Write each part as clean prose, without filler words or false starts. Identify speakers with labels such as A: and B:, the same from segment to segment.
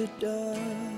A: the dark.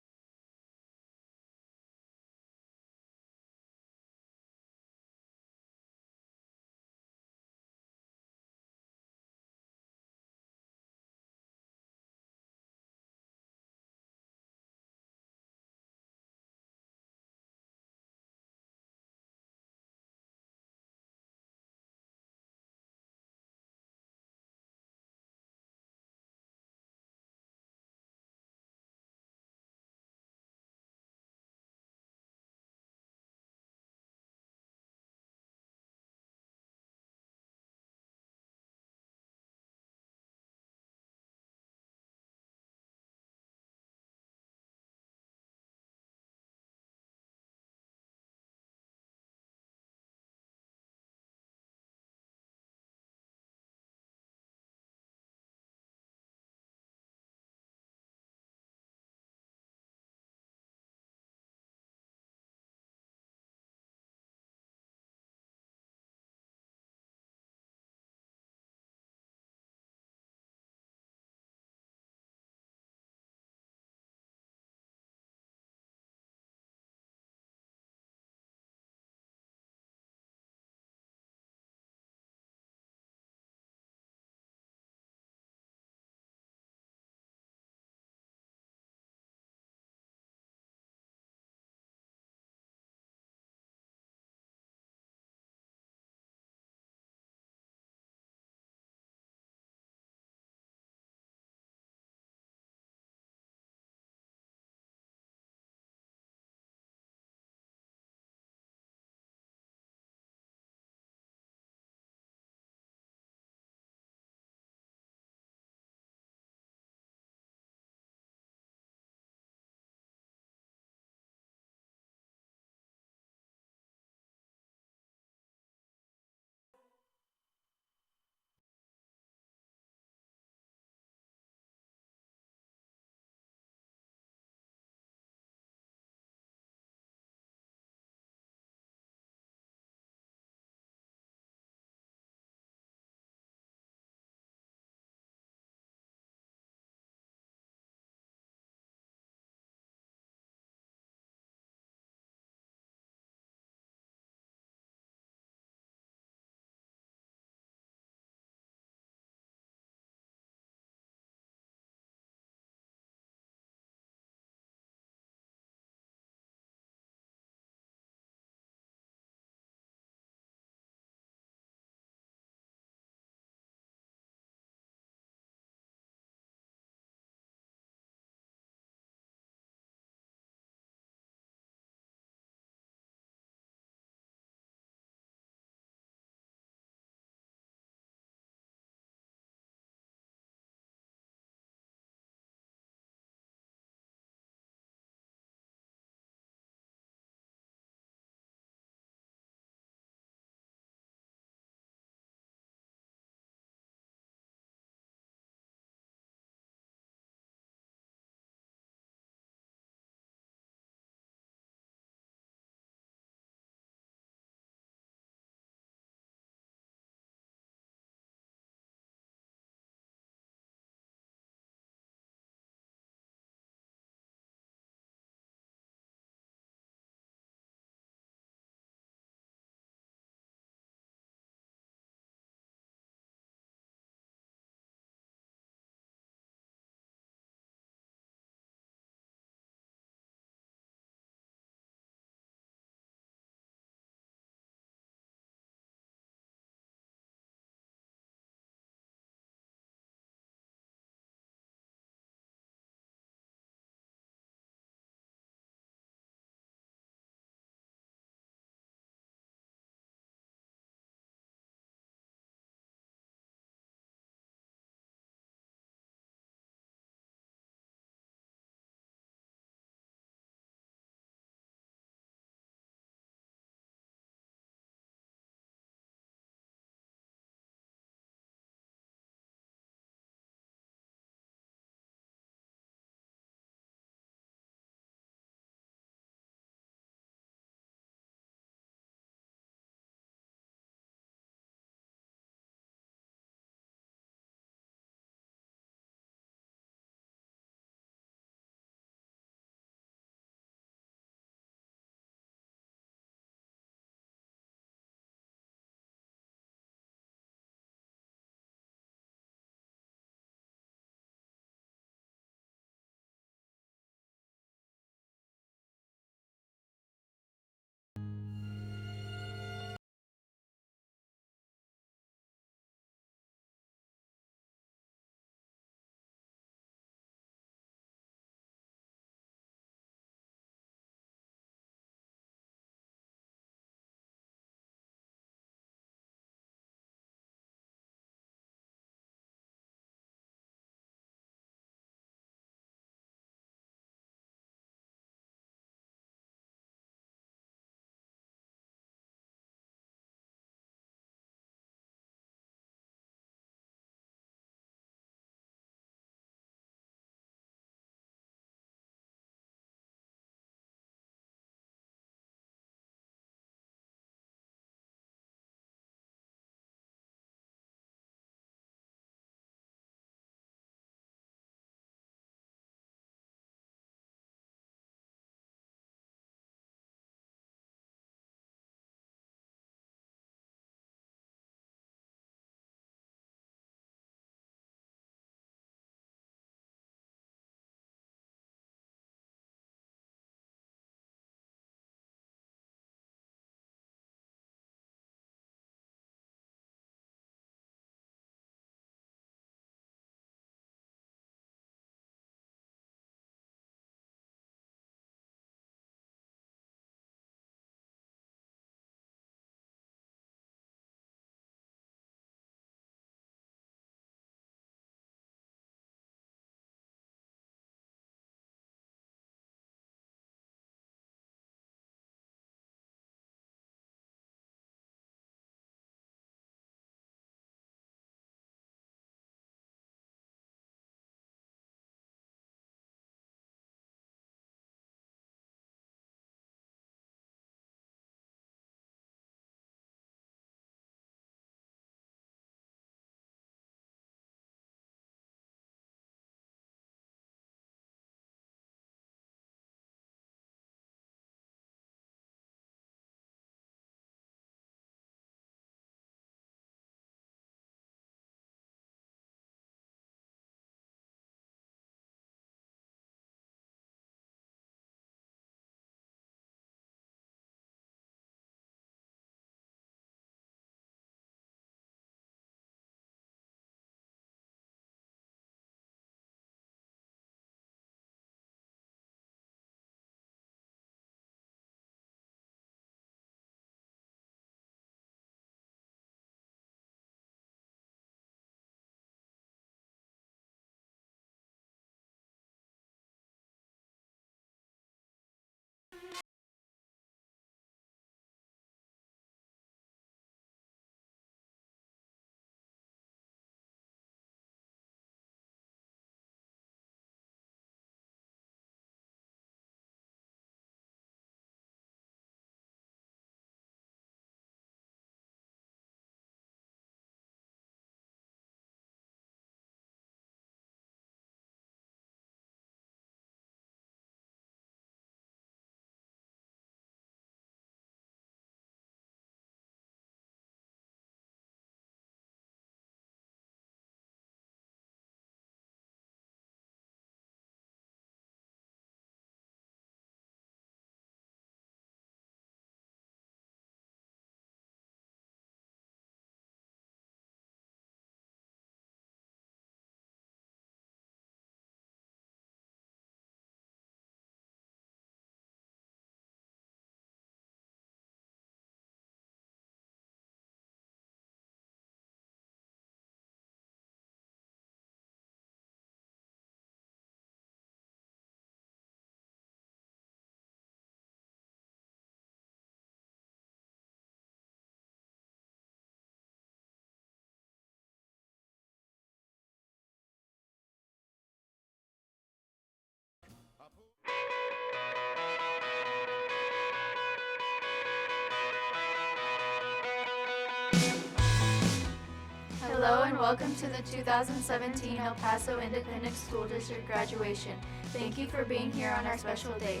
A: welcome to the 2017 El Paso Independent School District graduation. Thank you for being here on our special day.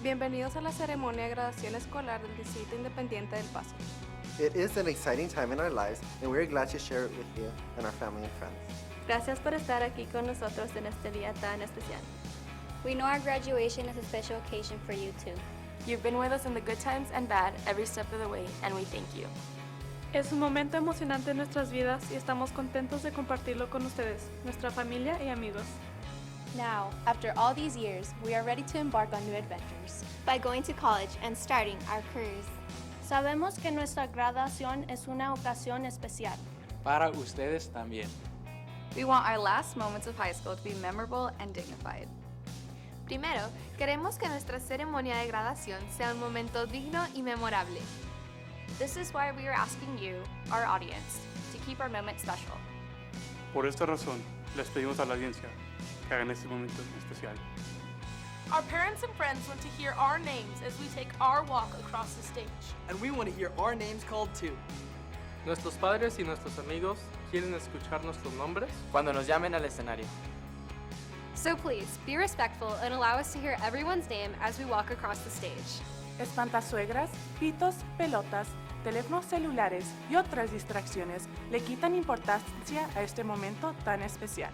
B: Bienvenidos a la ceremonia de graduación escolar del Distrito Independiente del Paso.
C: It is an exciting time in our lives, and we're glad to share it with you and our family and friends.
B: Gracias por estar aquí con nosotros en este día tan especial.
D: We know our graduation is a special occasion for you too.
B: You've been with us in the good times and bad every step of the way, and we thank you. Es un momento emocionante en nuestras vidas y estamos contentos de compartirlo con ustedes, nuestra familia y amigos.
E: Now, after all these years, we are ready to embark on new adventures.
D: By going to college and starting our careers.
F: Sabemos que nuestra graduación es una ocasión especial.
G: Para ustedes también.
H: We want our last moments of high school to be memorable and dignified.
I: Primero, queremos que nuestra ceremonia de graduación sea un momento digno y memorable.
H: This is why we are asking you, our audience, to keep our moment special.
J: Por esta razón, les pedimos a la audiencia que hagan este momento especial.
F: Our parents and friends want to hear our names as we take our walk across the stage.
K: And we want to hear our names called too.
L: Nuestros padres y nuestros amigos quieren escuchar nuestros nombres
G: cuando nos llamen al escenario.
I: So please, be respectful and allow us to hear everyone's name as we walk across the stage.
M: Espantasuegras, pitos, pelotas, teléfonos celulares y otras distracciones le quitan importancia a este momento tan especial.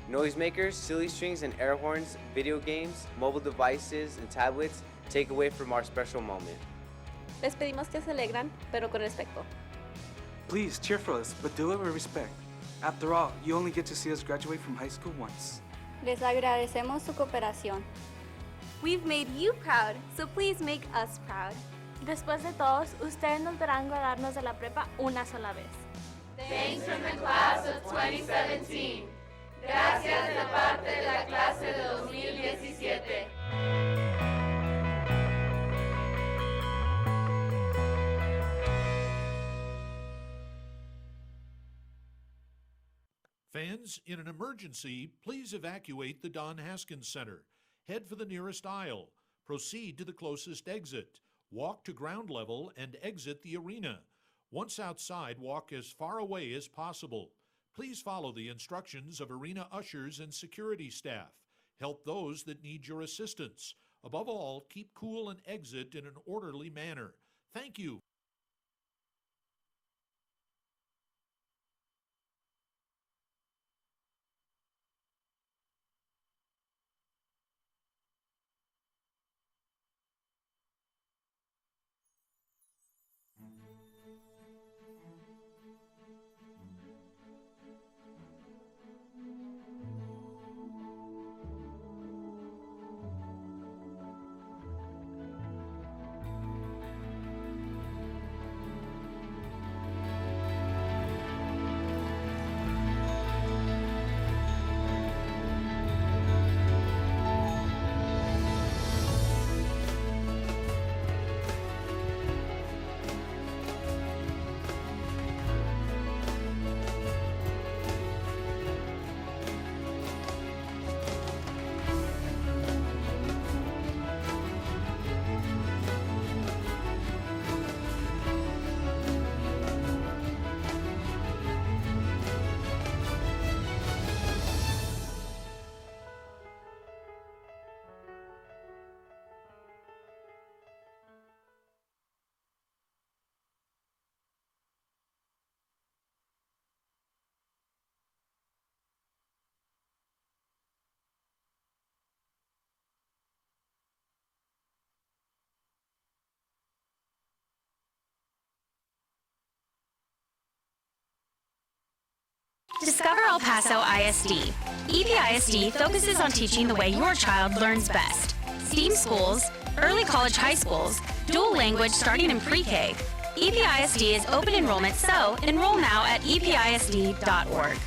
N: Noisemakers, silly strings and air horns, video games, mobile devices and tablets take away from our special moment.
B: Les pedimos que se alegran, pero con respeto.
K: Please cheer for us, but do it with respect. After all, you only get to see us graduate from high school once.
D: Les agradecemos su cooperación.
I: We've made you proud, so please make us proud.
F: Después de todos, ustedes nos verán graduarnos de la prepa una sola vez.
A: Thanks from the class of 2017. Gracias de parte de la clase de 2017.
O: Fans, in an emergency, please evacuate the Don Haskins Center. Head for the nearest aisle. Proceed to the closest exit. Walk to ground level and exit the arena. Once outside, walk as far away as possible. Please follow the instructions of arena ushers and security staff. Help those that need your assistance. Above all, keep cool and exit in an orderly manner. Thank you.
P: Discover El Paso ISD. EPISD focuses on teaching the way your child learns best. STEAM schools, early college high schools, dual language starting in pre-K. EPISD is open enrollment, so enroll now at episd.org.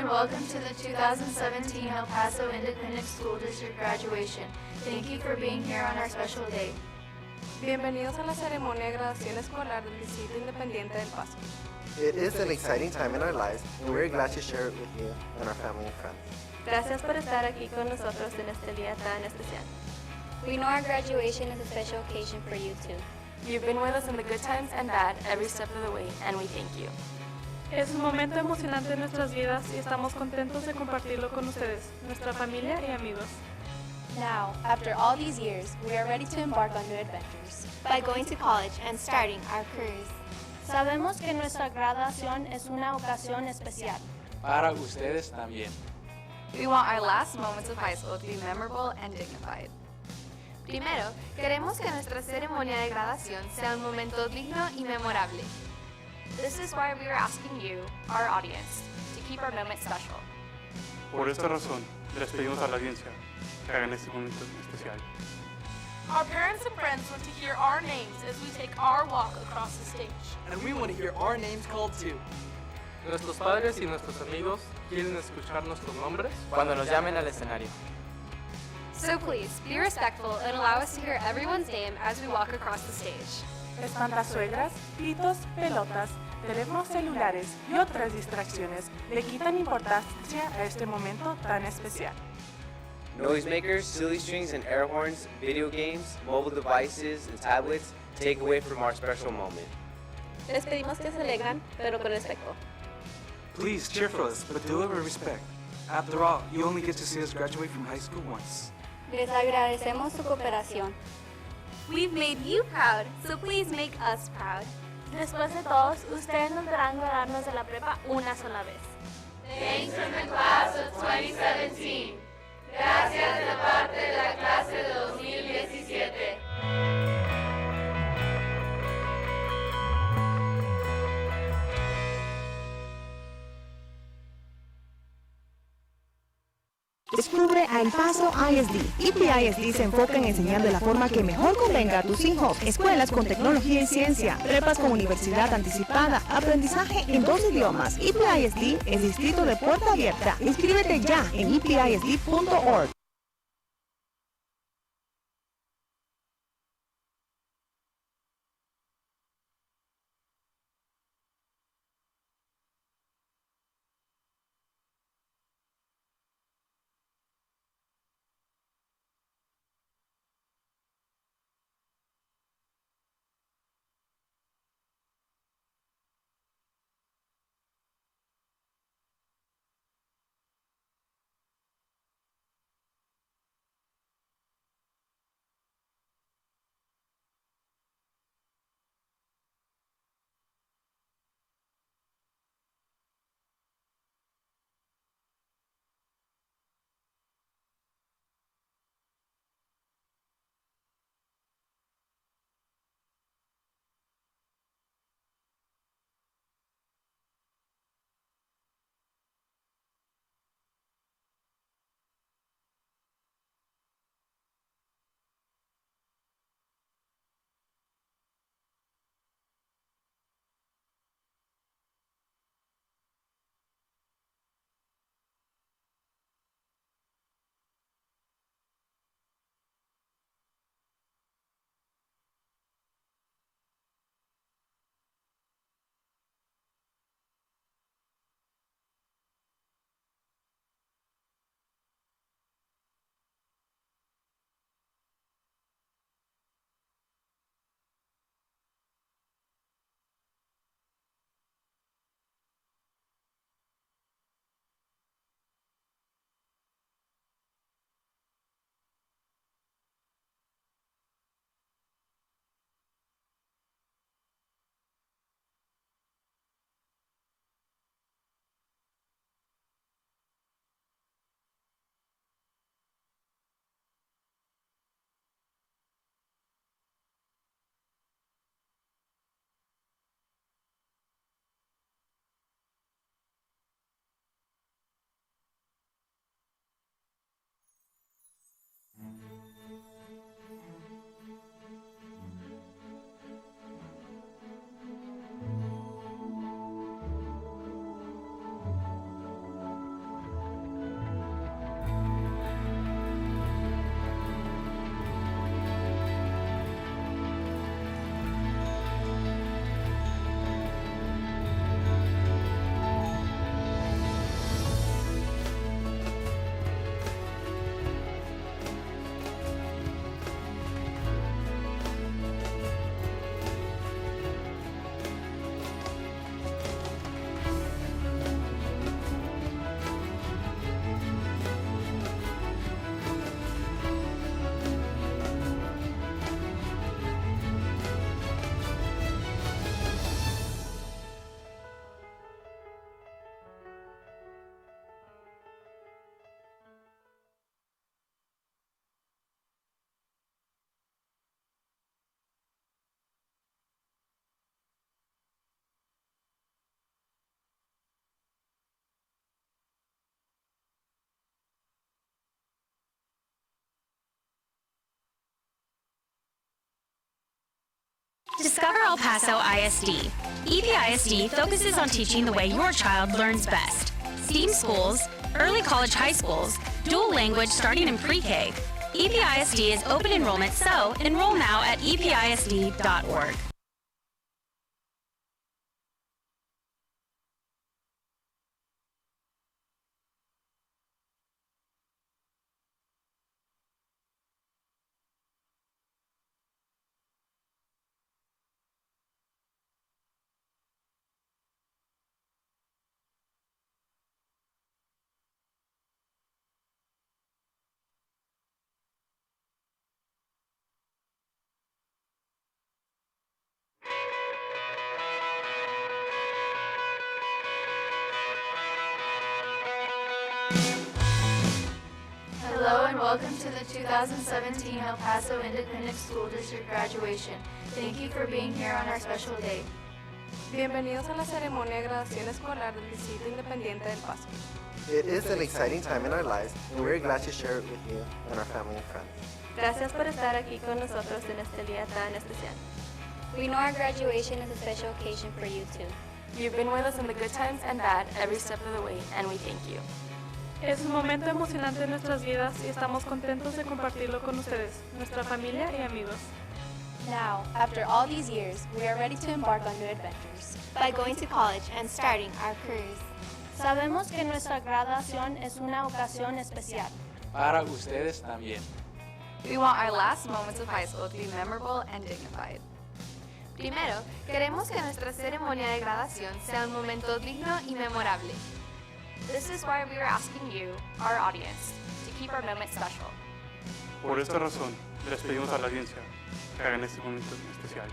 A: and welcome to the 2017 El Paso Independent School District graduation. Thank you for being here on our special day.
B: Bienvenidos a la ceremonia de graduación escolar del Distrito Independiente del Paso.
C: It is an exciting time in our lives, and we're glad to share it with you and our family and friends.
B: Gracias por estar aquí con nosotros en este día tan especial.
D: We know our graduation is a special occasion for you too.
B: You've been with us in the good times and bad every step of the way, and we thank you. Es un momento emocionante en nuestras vidas y estamos contentos de compartirlo con ustedes, nuestra familia y amigos.
E: Now, after all these years, we are ready to embark on new adventures.
Q: By going to college and starting our careers.
F: Sabemos que nuestra graduación es una ocasión especial.
G: Para ustedes también.
A: We want our last moments of high school to be memorable and dignified. Primero, queremos que nuestra ceremonia de graduación sea un momento digno y memorable.
H: This is why we are asking you, our audience, to keep our moment special.
J: Por esta razón, les pedimos a la audiencia que hagan este momento especial.
F: Our parents and friends want to hear our names as we take our walk across the stage.
K: And we want to hear our names called too.
L: Nuestros padres y nuestros amigos quieren escuchar nuestros nombres
G: Cuando nos llamen al escenario.
I: So please, be respectful and allow us to hear everyone's name as we walk across the stage.
M: Espantasuegras, pitos, pelotas, teléfonos celulares y otras distracciones le quitan importancia a este momento tan especial.
N: Noisemakers, silly strings, and air horns, video games, mobile devices, and tablets take away from our special moment.
B: Les pedimos que se alegran, pero con respeto.
K: Please cheer for us, but do it with respect. After all, you only get to see us graduate from high school once.
D: Les agradecemos su cooperación.
Q: We've made you proud, so please make us proud.
F: Después de todos, ustedes nos verán graduarnos de la prepa una sola vez.
A: Thanks from the class of 2017. Gracias de parte de la clase de 2017.
R: Descubre a El Paso ISD. ISD se enfoca en enseñar de la forma que mejor convenga a tus hijos. Escuelas con tecnología y ciencia, prepas con universidad anticipada, aprendizaje en 2 idiomas. ISD es distrito de puerta abierta. Inscríbete ya en ipISD.org.
P: Discover El Paso ISD. EPISD focuses on teaching the way your child learns best. STEAM schools, early college high schools, dual language starting in pre-K. EPISD is open enrollment, so enroll now at episd.org.
A: Hello and welcome to the 2017 El Paso Independent School District graduation. Thank you for being here on our special day.
B: Bienvenidos a la ceremonia de graduación escolar del Distrito Independiente del Paso.
C: It is an exciting time in our lives, and we're glad to share it with you and our family and friends.
B: Gracias por estar aquí con nosotros en este día tan especial.
D: We know our graduation is a special occasion for you too.
B: You've been with us in the good times and bad every step of the way, and we thank you. Es un momento emocionante en nuestras vidas y estamos contentos de compartirlo con ustedes, nuestra familia y amigos.
E: Now, after all these years, we are ready to embark on new adventures.
Q: By going to college and starting our careers. Sabemos que nuestra graduación es una ocasión especial.
G: Para ustedes también.
A: We want our last moments of high school to be memorable and dignified. Primero, queremos que nuestra ceremonia de graduación sea un momento digno y memorable.
H: This is why we are asking you, our audience, to keep our moment special.
J: Por esta razón, les pedimos a la audiencia que hagan este momento especial.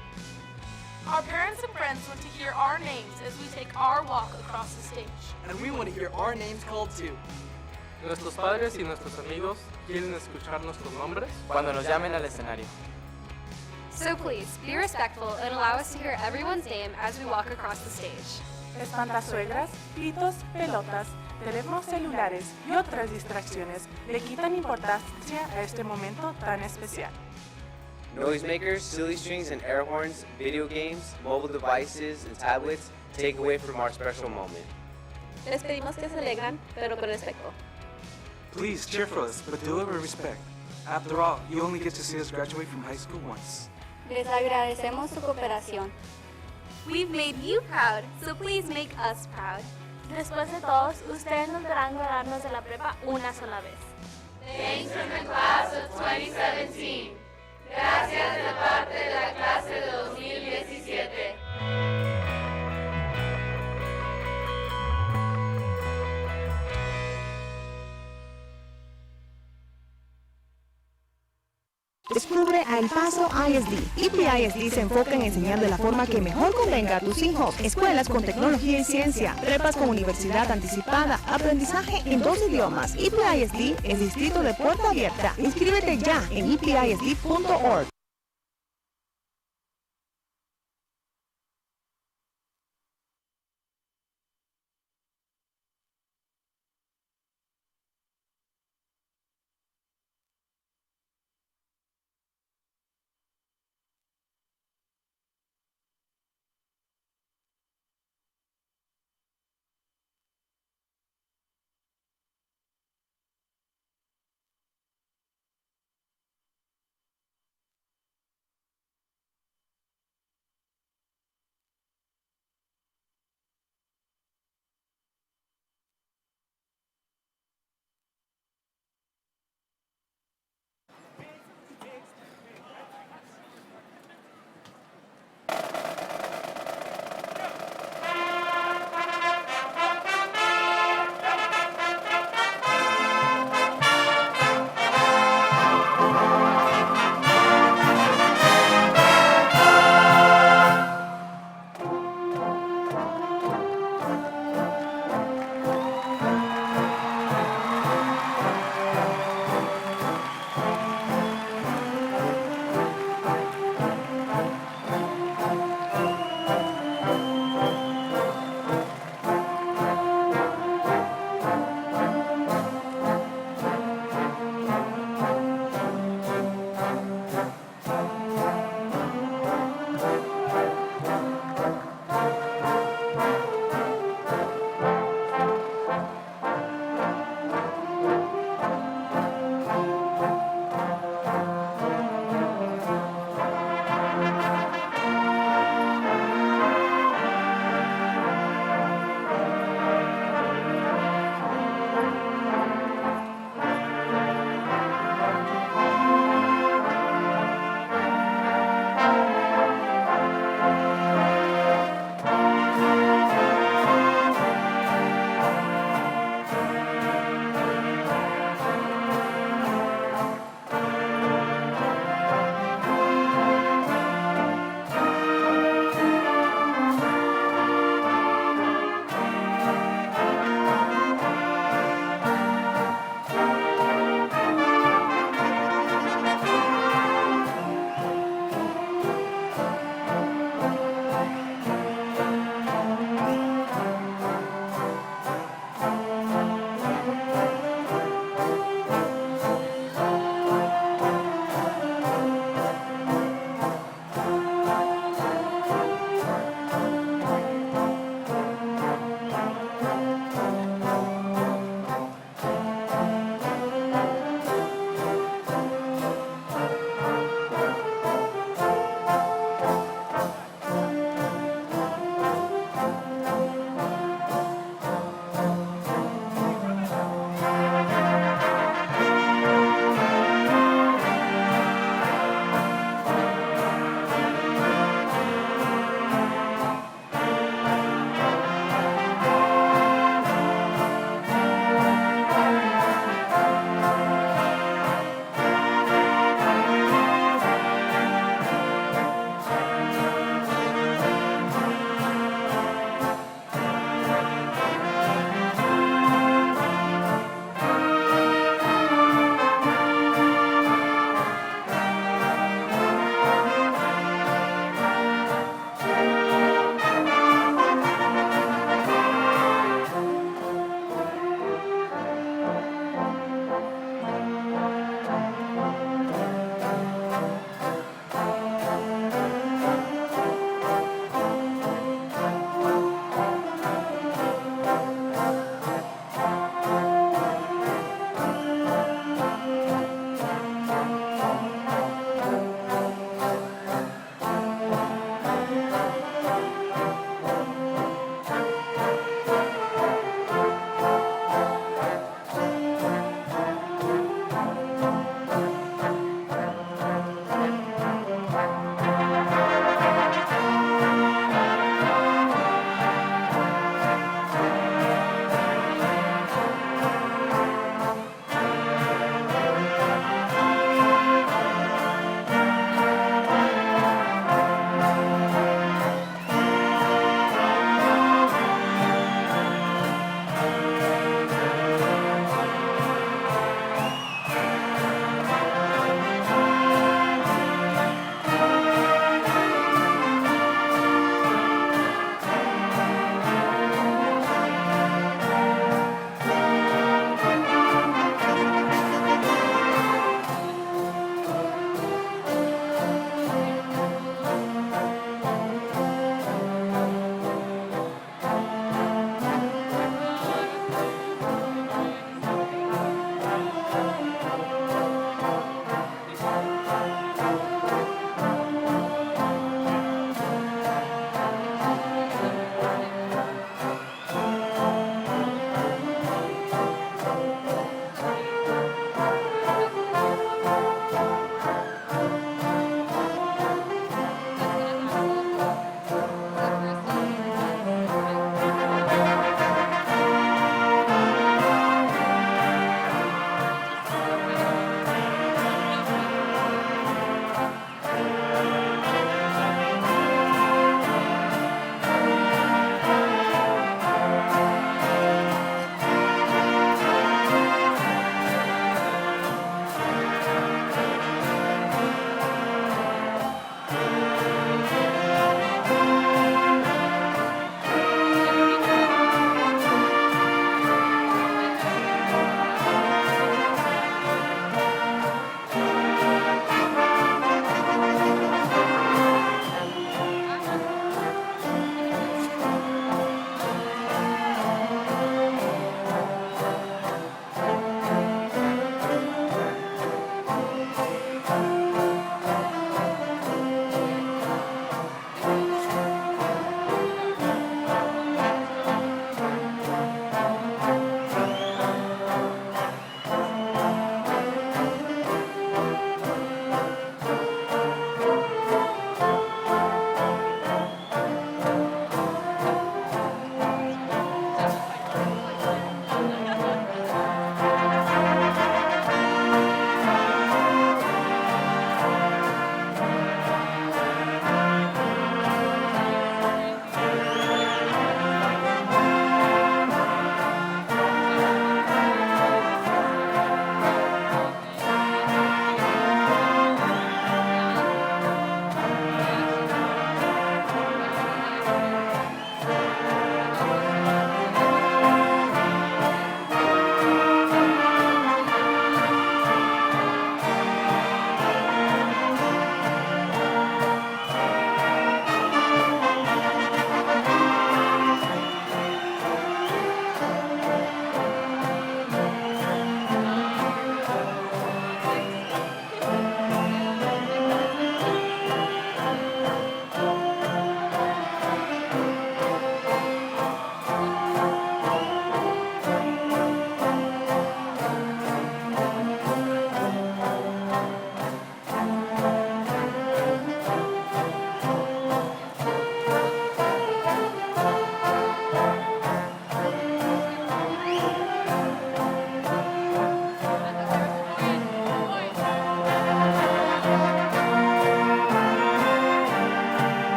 F: Our parents and friends want to hear our names as we take our walk across the stage.
S: And we want to hear our names called too.
L: Nuestros padres y nuestros amigos quieren escuchar nuestros nombres
G: Cuando nos llamen al escenario.
I: So please, be respectful and allow us to hear everyone's name as we walk across the stage.
M: Espantasuegras, pitos, pelotas, teléfonos celulares y otras distracciones le quitan importancia a este momento tan especial.
N: Noisemakers, silly strings, and air horns, video games, mobile devices, and tablets take away from our special moment.
B: Les pedimos que se alegran, pero con respeto.
K: Please cheer for us, but do it with respect. After all, you only get to see us graduate from high school once.
D: Les agradecemos su cooperación.
Q: We've made you proud, so please make us proud. Después de todos, ustedes nos verán graduarnos de la prepa una sola vez.
A: Thanks from the class of 2017. Gracias de parte de la clase de 2017.
R: Descubre a El Paso ISD. EPISD se enfoca en enseñar de la forma que mejor convenga a tus hijos. Escuelas con tecnología y ciencia, prepas con universidad anticipada, aprendizaje en 2 idiomas. EPISD es distrito de puerta abierta. Inscríbete ya en episd.org.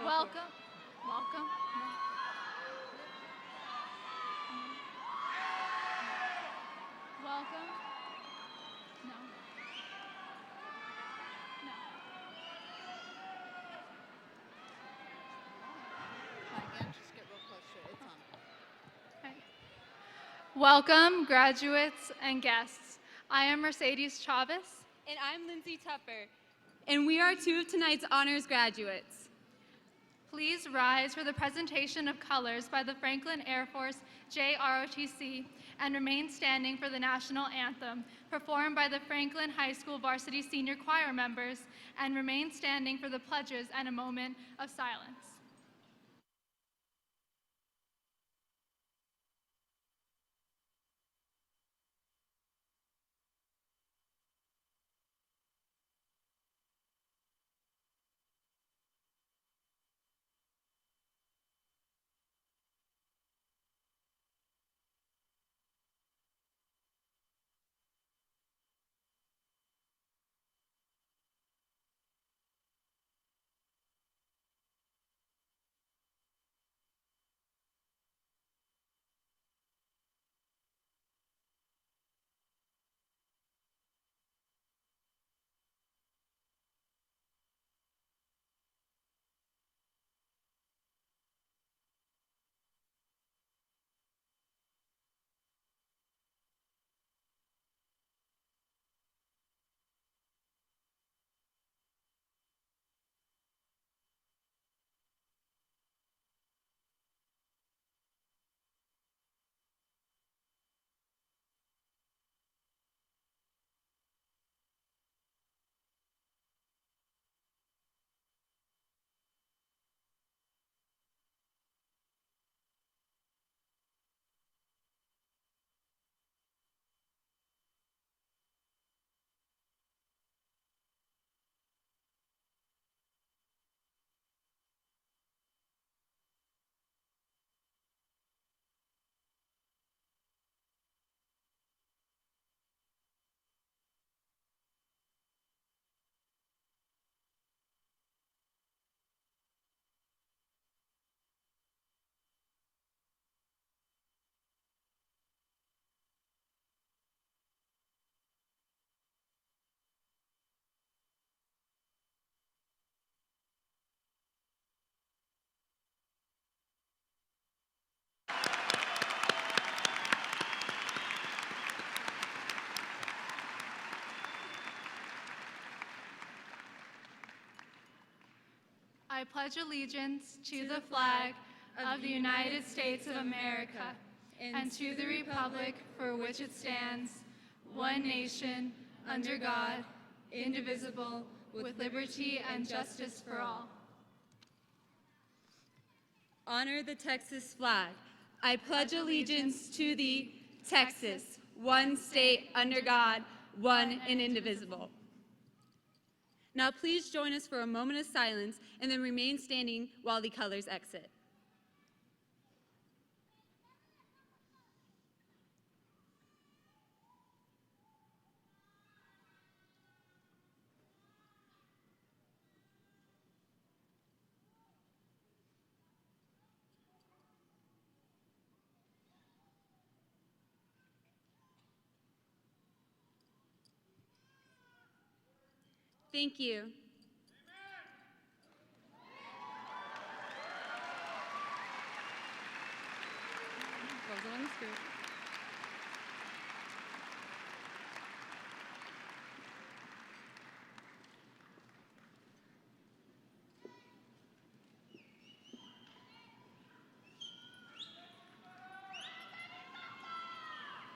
T: Welcome. Welcome. Welcome. No. No. Again, just get real close to it. It's on. Okay. Welcome, graduates and guests. I am Mercedes Chavez.
U: And I'm Lindsay Tupper. And we are two of tonight's honors graduates.
T: Please rise for the presentation of colors by the Franklin Air Force JROTC and remain standing for the national anthem performed by the Franklin High School Varsity Senior Choir members, and remain standing for the pledges and a moment of silence. I pledge allegiance to the flag of the United States of America and to the republic for which it stands, one nation, under God, indivisible, with liberty and justice for all.
U: Honor the Texas flag. I pledge allegiance to the Texas, one state under God, one and indivisible. Now please join us for a moment of silence and then remain standing while the colors exit. Thank you.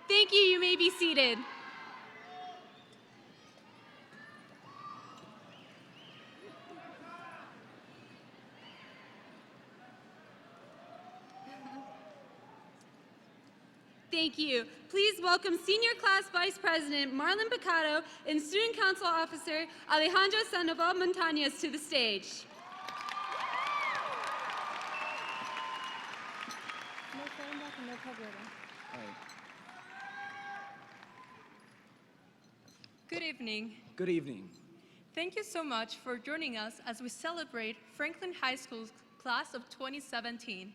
U: Thank you. You may be seated. Thank you. Please welcome Senior Class Vice President Marlon Picado and Student Council Officer Alejandra Sandoval Montañez to the stage.
V: Good evening.
K: Good evening.
V: Thank you so much for joining us as we celebrate Franklin High School's
O: class of 2017.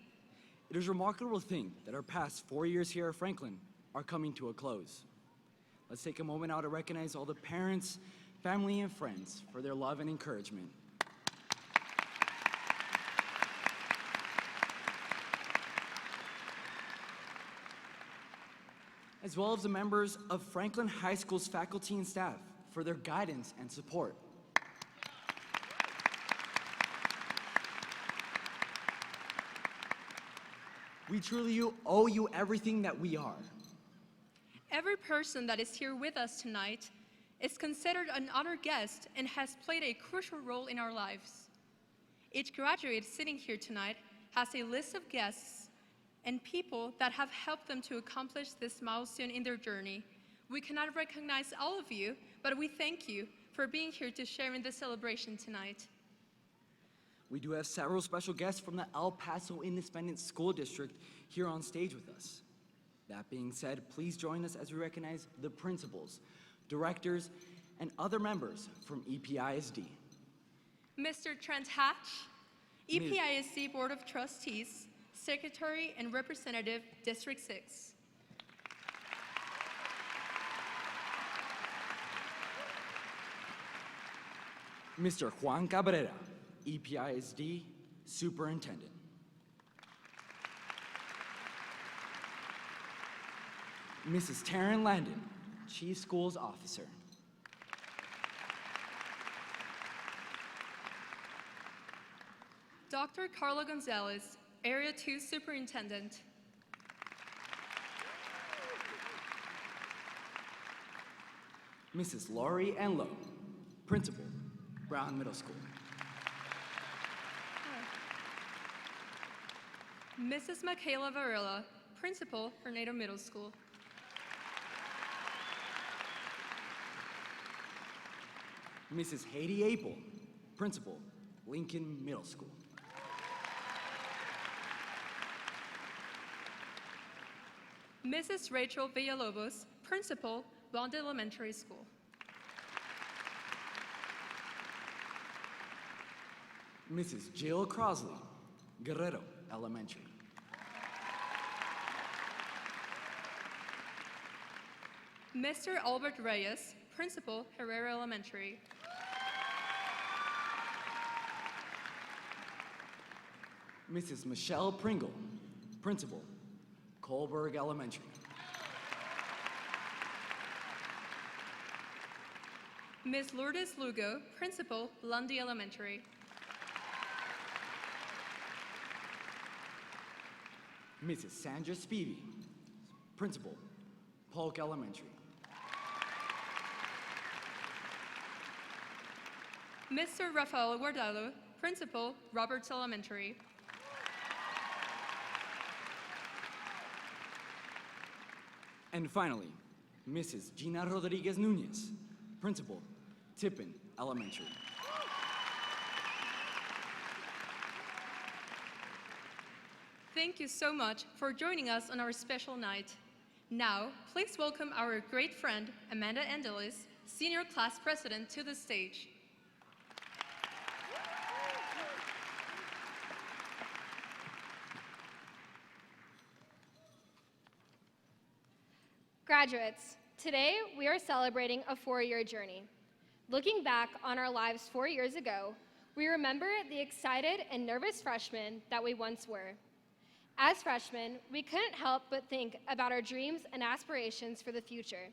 V: It is a remarkable thing that our past 4 years here at Franklin are coming to a close. Let's take a moment now to recognize all the parents, family, and friends for their love and encouragement. As well as the members of Franklin High School's faculty and staff for their guidance and support. We truly owe you everything that we are.
O: Every person that is here with us tonight is considered an honored guest and has played a crucial role in our lives. Each graduate sitting here tonight has a list of guests and people that have helped them to accomplish this milestone in their journey. We cannot recognize all of you, but we thank you for being here to share in this celebration tonight.
V: We do have several special guests from the El Paso Independent School District here on stage with us. That being said, please join us as we recognize the principals, directors, and other members from EPISD.
O: Mr. Trent Hatch, EPISD Board of Trustees, Secretary and Representative, District 6.
V: Mr. Juan Cabrera, EPISD Superintendent. Mrs. Taryn Landon, Chief Schools Officer.
O: Dr. Carla Gonzalez, Area 2 Superintendent.
V: Mrs. Laurie Enlow, Principal, Brown Middle School.
O: Mrs. Michaela Varela, Principal, Tornado Middle School.
V: Mrs. Haiti Apel, Principal, Lincoln Middle School.
O: Mrs. Rachel Villalobos, Principal, Bond Elementary School.
V: Mrs. Jill Crosley, Guerrero Elementary.
O: Mr. Albert Reyes, Principal, Herrera Elementary.
V: Mrs. Michelle Pringle, Principal, Kohlberg Elementary.
O: Ms. Lourdes Lugo, Principal, Lundy Elementary.
V: Mrs. Sandra Spivey, Principal, Polk Elementary.
O: Mr. Rafael Guardado, Principal, Roberts Elementary.
V: And finally, Mrs. Gina Rodriguez Nunez, Principal, Tippin Elementary.
O: Thank you so much for joining us on our special night. Now, please welcome our great friend, Amanda Endelis, Senior Class President, to the stage.
I: Graduates, today we are celebrating a 4-year journey. Looking back on our lives 4 years ago, we remember the excited and nervous freshmen that we once were. As freshmen, we couldn't help but think about our dreams and aspirations for the future.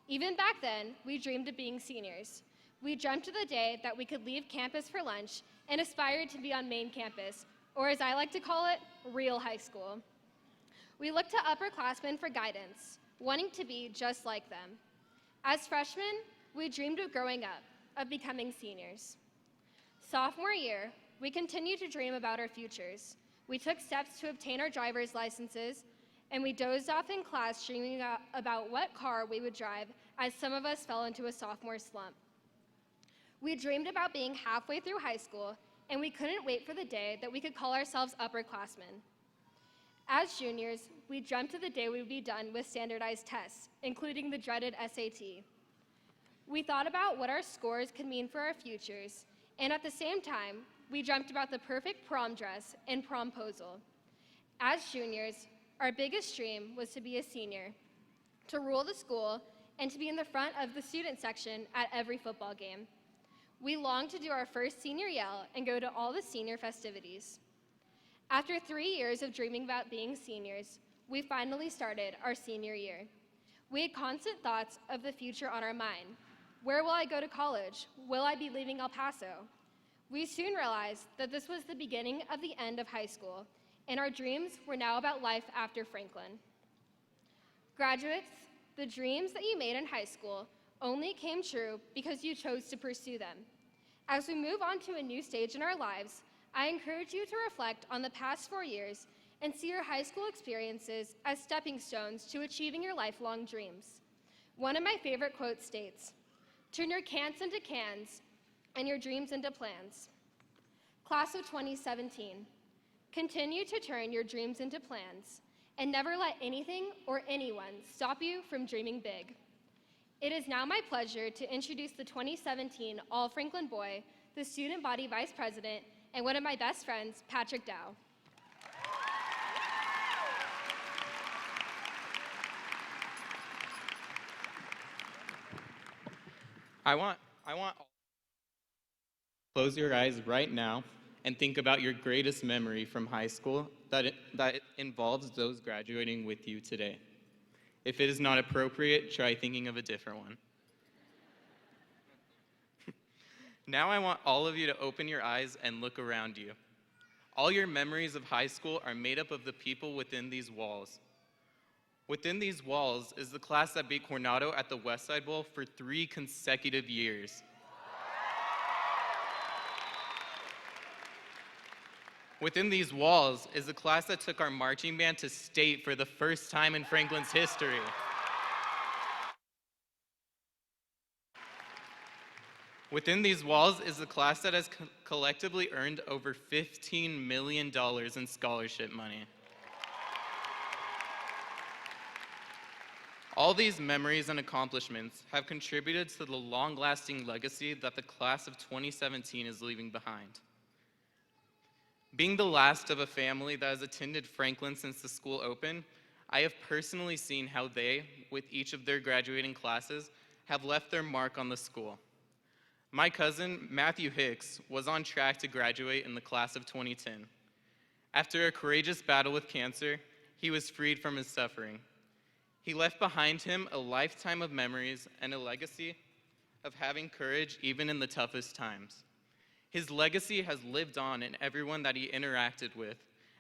I: Even back then, we dreamed of being seniors. We dreamt of the day that we could leave campus for lunch and aspired to be on main campus, or as I like to call it, real high school. We looked to upperclassmen for guidance, wanting to be just like them. As freshmen, we dreamed of growing up, of becoming seniors. Sophomore year, we continued to dream about our futures. We took steps to obtain our driver's licenses, and we dozed off in class dreaming about what car we would drive as some of us fell into a sophomore slump. We dreamed about being halfway through high school, and we couldn't wait for the day that we could call ourselves upperclassmen. As juniors, we dreamt of the day we would be done with standardized tests, including the dreaded SAT. We thought about what our scores could mean for our futures, and at the same time, we dreamt about the perfect prom dress and promposal. As juniors, our biggest dream was to be a senior, to rule the school, and to be in the front of the student section at every football game. We longed to do our first senior yell and go to all the senior festivities. After 3 years of dreaming about being seniors, we finally started our senior year. We had constant thoughts of the future on our mind. Where will I go to college? Will I be leaving El Paso? We soon realized that this was the beginning of the end of high school, and our dreams were now about life after Franklin. Graduates, the dreams that you made in high school only came true because you chose to pursue them. As we move on to a new stage in our lives, I encourage you to reflect on the past 4 years and see your high school experiences as stepping stones to achieving your lifelong dreams. One of my favorite quotes states, "Turn your can'ts into cans and your dreams into plans." Class of 2017, continue to turn your dreams into plans and never let anything or anyone stop you from dreaming big. It is now my pleasure to introduce the 2017 All Franklin Boy, the Student Body Vice President, and one of my best friends, Patrick Dow.
C: I want close your eyes right now and think about your greatest memory from high school that involves those graduating with you today. If it is not appropriate, try thinking of a different one. Now I want all of you to open your eyes and look around you. All your memories of high school are made up of the people within these walls. Within these walls is the class that beat Coronado at the Westside Bowl for 3 consecutive years. Within these walls is the class that took our marching band to state for the first time in Franklin's history. Within these walls is the class that has collectively earned over $15 million in scholarship money. All these memories and accomplishments have contributed to the long-lasting legacy that the class of 2017 is leaving behind. Being the last of a family that has attended Franklin since the school opened, I have personally seen how they, with each of their graduating classes, have left their mark on the school. My cousin, Matthew Hicks, was on track to graduate in the class of 2010. After a courageous battle with cancer, he was freed from his suffering. He left behind him a lifetime of memories and a legacy of having courage even in the toughest times. His legacy has lived on in everyone that he interacted with,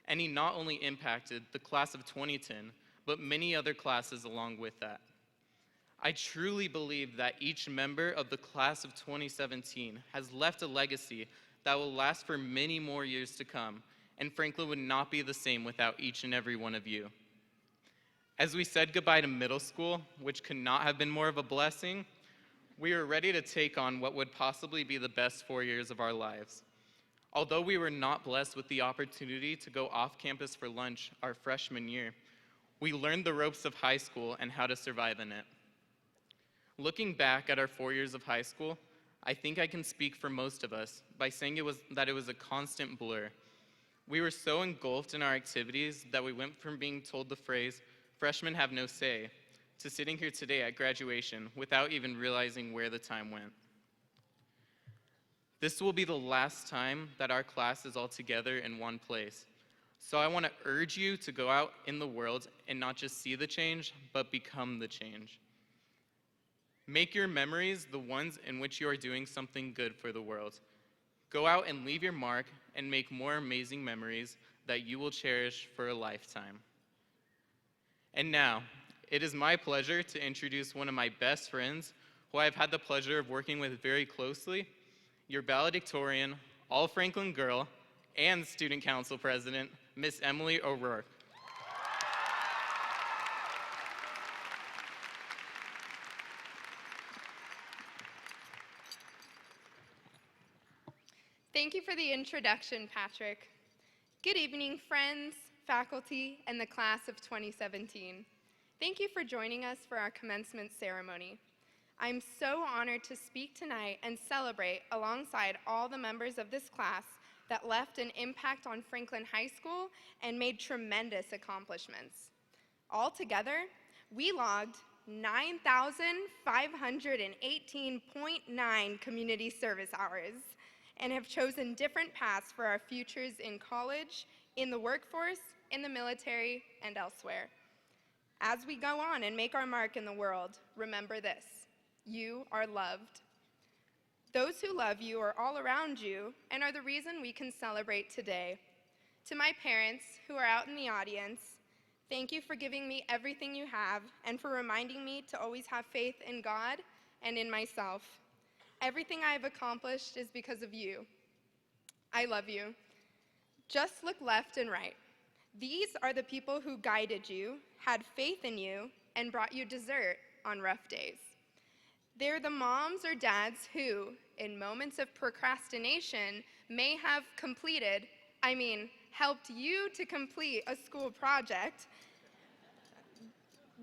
C: and he not only impacted the class of 2010, but many other classes along with that. I truly believe that each member of the class of 2017 has left a legacy that will last for many more years to come, and Franklin would not be the same without each and every one of you. As we said goodbye to middle school, which could not have been more of a blessing, we are ready to take on what would possibly be the best 4 years of our lives. Although we were not blessed with the opportunity to go off campus for lunch our freshman year, we learned the ropes of high school and how to survive in it. Looking back at our 4 years of high school, I think I can speak for most of us by saying that it was a constant blur. We were so engulfed in our activities that we went from being told the phrase, "Freshmen have no say," to sitting here today at graduation without even realizing where the time went. This will be the last time that our class is all together in one place. So I want to urge you to go out in the world and not just see the change, but become the change. Make your memories the ones in which you are doing something good for the world. Go out and leave your mark and make more amazing memories that you will cherish for a lifetime. And now, it is my pleasure to introduce one of my best friends, who I've had the pleasure of working with very closely, your valedictorian, all Franklin girl, and student council president, Miss Emily O'Rourke.
P: Thank you for the introduction, Patrick. Good evening, friends, faculty, and the class of 2017. Thank you for joining us for our commencement ceremony. I'm so honored to speak tonight and celebrate alongside all the members of this class that left an impact on Franklin High School and made tremendous accomplishments. Altogether, we logged 9,518.9 community service hours and have chosen different paths for our futures in college, in the workforce, in the military, and elsewhere. As we go on and make our mark in the world, remember this: you are loved. Those who love you are all around you and are the reason we can celebrate today. To my parents who are out in the audience, thank you for giving me everything you have and for reminding me to always have faith in God and in myself. Everything I have accomplished is because of you. I love you. Just look left and right. These are the people who guided you, had faith in you, and brought you dessert on rough days. They're the moms or dads who, in moments of procrastination, may have helped you to complete a school project.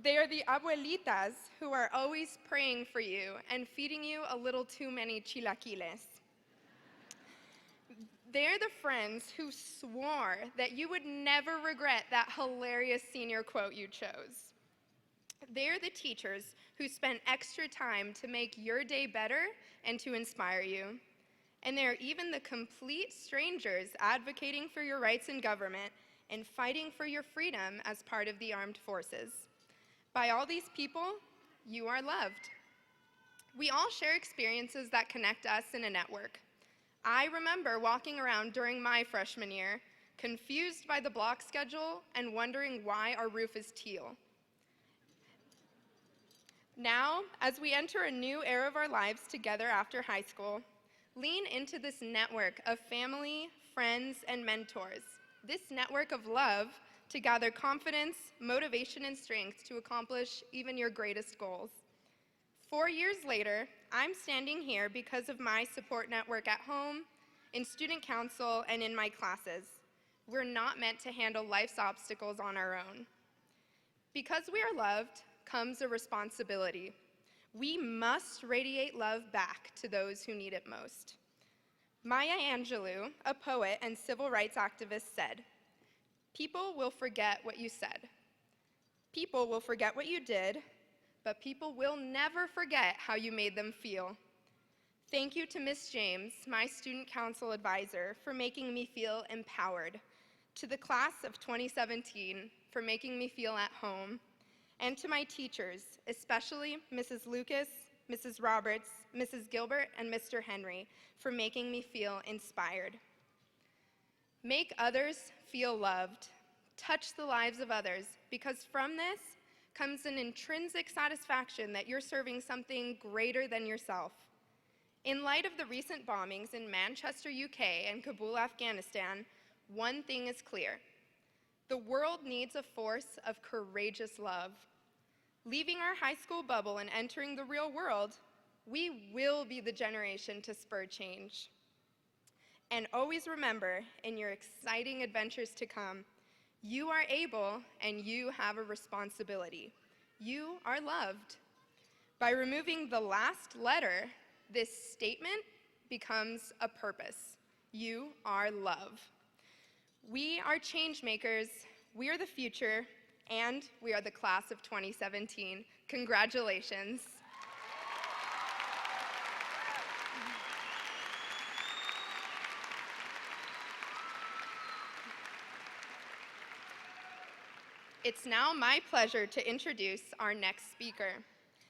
P: They are the abuelitas who are always praying for you and feeding you a little too many chilaquiles. They're the friends who swore that you would never regret that hilarious senior quote you chose. They're the teachers who spent extra time to make your day better and to inspire you. And they're even the complete strangers advocating for your rights in government and fighting for your freedom as part of the armed forces. By all these people, you are loved. We all share experiences that connect us in a network. I remember walking around during my freshman year, confused by the block schedule and wondering why our roof is teal. Now, as we enter a new era of our lives together after high school, lean into this network of family, friends, and mentors. This network of love to gather confidence, motivation, and strength to accomplish even your greatest goals. 4 years later, I'm standing here because of my support network at home, in student council, and in my classes. We're not meant to handle life's obstacles on our own. Because we are loved comes a responsibility. We must radiate love back to those who need it most. Maya Angelou, a poet and civil rights activist, said, "People will forget what you said. People will forget what you did, but people will never forget how you made them feel." Thank you to Ms. James, my student council advisor, for making me feel empowered, to the class of 2017 for making me feel at home, and to my teachers, especially Mrs. Lucas, Mrs. Roberts, Mrs. Gilbert, and Mr. Henry, for making me feel inspired. Make others feel loved. Touch the lives of others, because from this comes an intrinsic satisfaction that you're serving something greater than yourself. In light of the recent bombings in Manchester, UK, and Kabul, Afghanistan, one thing is clear. The world needs a force of courageous love. Leaving our high school bubble and entering the real world, we will be the generation to spur change. And always remember, in your exciting adventures to come, you are able and you have a responsibility. You are loved. By removing the last letter, this statement becomes a purpose. You are love. We are change makers, we are the future, and we are the class of 2017. Congratulations. It's now my pleasure to introduce our next speaker.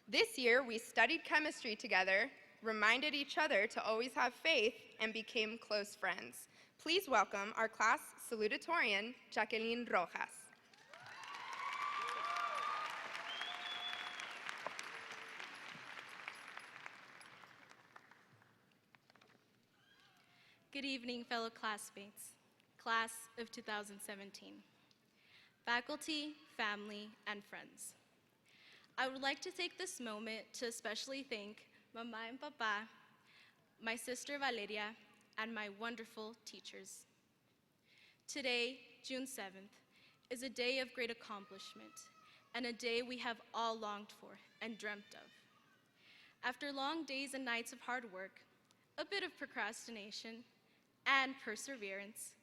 P: This year, we studied chemistry together, reminded each other to always have faith, and became close friends. Please welcome our class salutatorian, Jacqueline Rojas.
E: Good evening, fellow classmates, class of 2017, faculty, family, and friends. I would like to take this moment to especially thank Mama and Papa, my sister Valeria, and my wonderful teachers. Today, June 7th, is a day of great accomplishment and a day we have all longed for and dreamt of. After long days and nights of hard work, a bit of procrastination, and perseverance,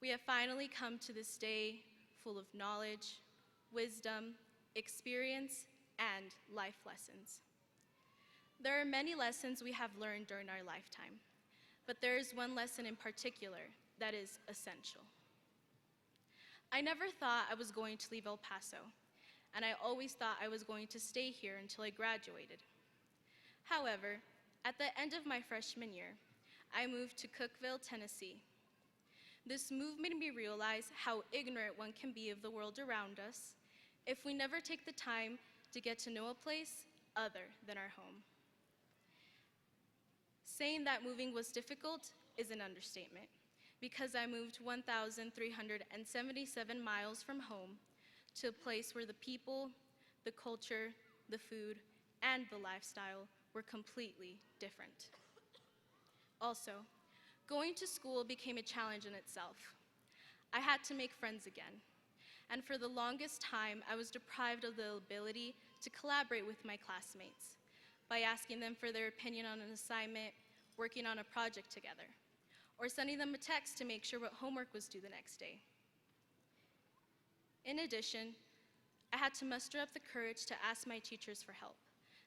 E: we have finally come to this day full of knowledge, wisdom, experience, and life lessons. There are many lessons we have learned during our lifetime, but there is one lesson in particular that is essential. I never thought I was going to leave El Paso, and I always thought I was going to stay here until I graduated. However, at the end of my freshman year, I moved to Cookeville, Tennessee. This move made me realize how ignorant one can be of the world around us if we never take the time to get to know a place other than our home. Saying that moving was difficult is an understatement, because I moved 1,377 miles from home to a place where the people, the culture, the food, and the lifestyle were completely different. Also, going to school became a challenge in itself. I had to make friends again, and for the longest time, I was deprived of the ability to collaborate with my classmates by asking them for their opinion on an assignment, working on a project together, or sending them a text to make sure what homework was due the next day. In addition, I had to muster up the courage to ask my teachers for help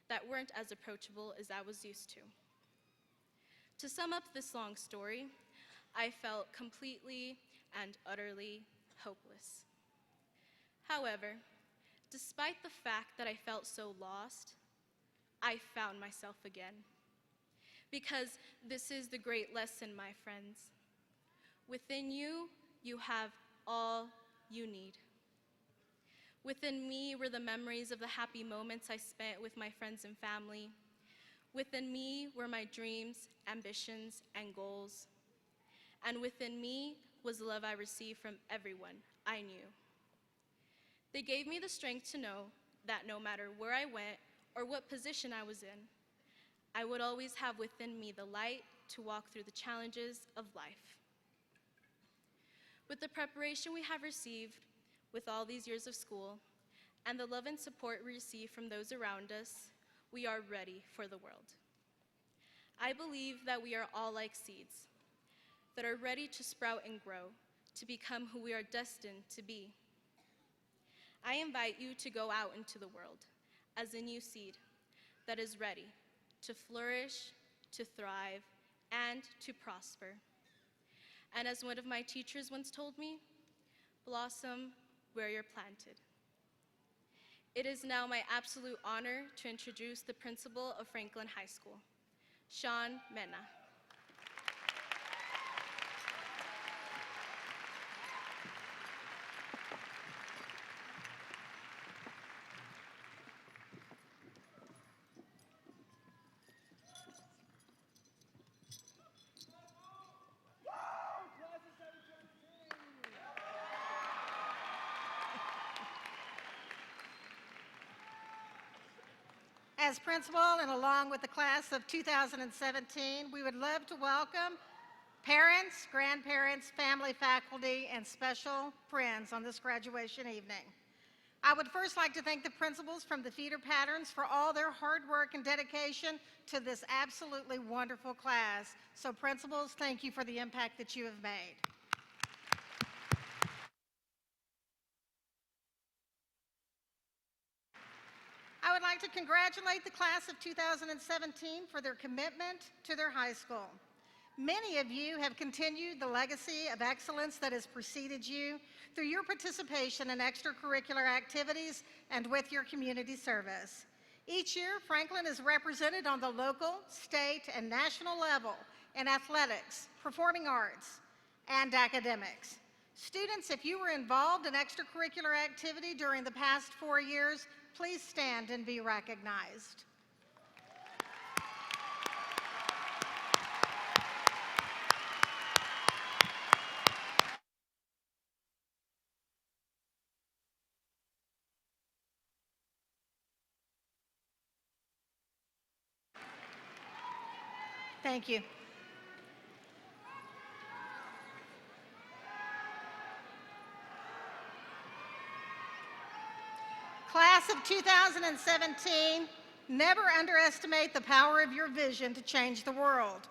E: that weren't as approachable as I was used to. To sum up this long story, I felt completely and utterly hopeless. However, despite the fact that I felt so lost, I found myself again. Because this is the great lesson, my friends. Within you, you have all you need. Within me were the memories of the happy moments I spent with my friends and family. Within me were my dreams, ambitions, and goals. And within me was the love I received from everyone I knew. They gave me the strength to know that no matter where I went or what position I was in, I would always have within me the light to walk through the challenges of life. With the preparation we have received with all these years of school and the love and support we receive from those around us, we are ready for the world. I believe that we are all like seeds that are ready to sprout and grow to become who we are destined to be. I invite you to go out into the world as a new seed that is ready to flourish, to thrive, and to prosper. And as one of my teachers once told me, blossom where you're planted. It is now my absolute honor to introduce the principal of Franklin High School, Sean Mena.
H: As principal and along with the class of 2017, we would love to welcome parents, grandparents, family, faculty, and special friends on this graduation evening. I would first like to thank the principals from the feeder patterns for all their hard work and dedication to this absolutely wonderful class. So principals, thank you for the impact that you have made. I would like to congratulate the class of 2017 for their commitment to their high school. Many of you have continued the legacy of excellence that has preceded you through your participation in extracurricular activities and with your community service. Each year, Franklin is represented on the local, state, and national level in athletics, performing arts, and academics. Students, if you were involved in extracurricular activity during the past 4 years, please stand and be recognized. Thank you. Class of 2017, never underestimate the power of your vision to change the world.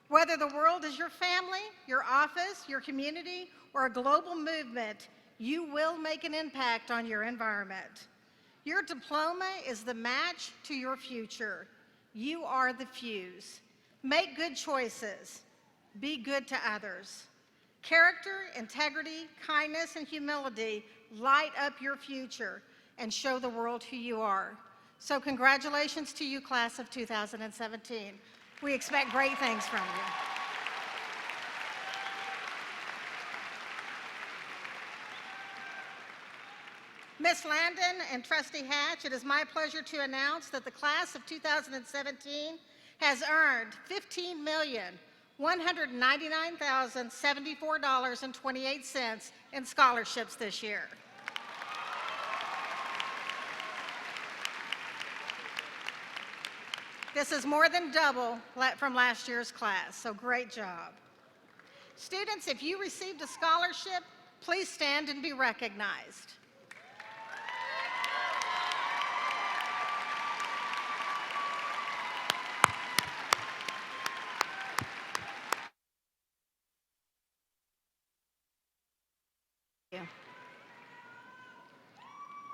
H: Whether the world is your family, your office, your community, or a global movement, you will make an impact on your environment. Your diploma is the match to your future. You are the fuse. Make good choices. Be good to others. Character, integrity, kindness, and humility light up your future and show the world who you are. So congratulations to you, class of 2017. We expect great things from you. Ms. Landon and Trustee Hatch, it is my pleasure to announce that the class of 2017 has earned $15,199,074.28 in scholarships this year. This is more than double from last year's class, so great job. Students, if you received a scholarship, please stand and be recognized.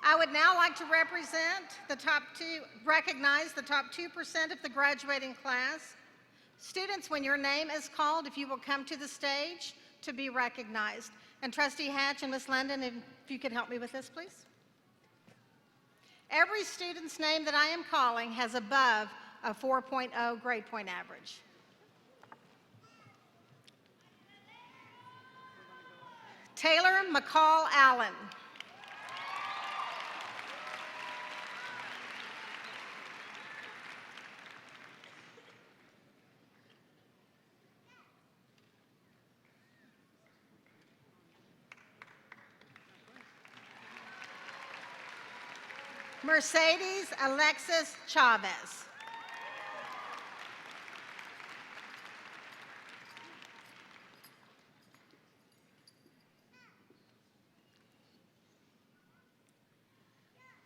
H: I would now like to recognize the top 2% of the graduating class. Students, when your name is called, if you will come to the stage to be recognized. And Trustee Hatch and Ms. London, if you could help me with this, please. Every student's name that I am calling has above a 4.0 grade point average. Taylor McCall Allen. Mercedes Alexis Chavez.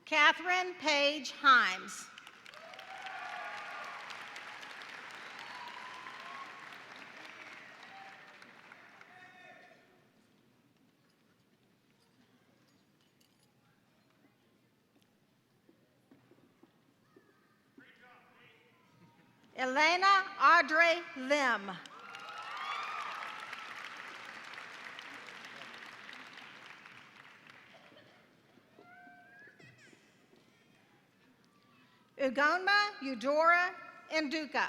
H: Catherine Paige Himes. Elena Audrey Lim. Ugonma Eudora Nduka.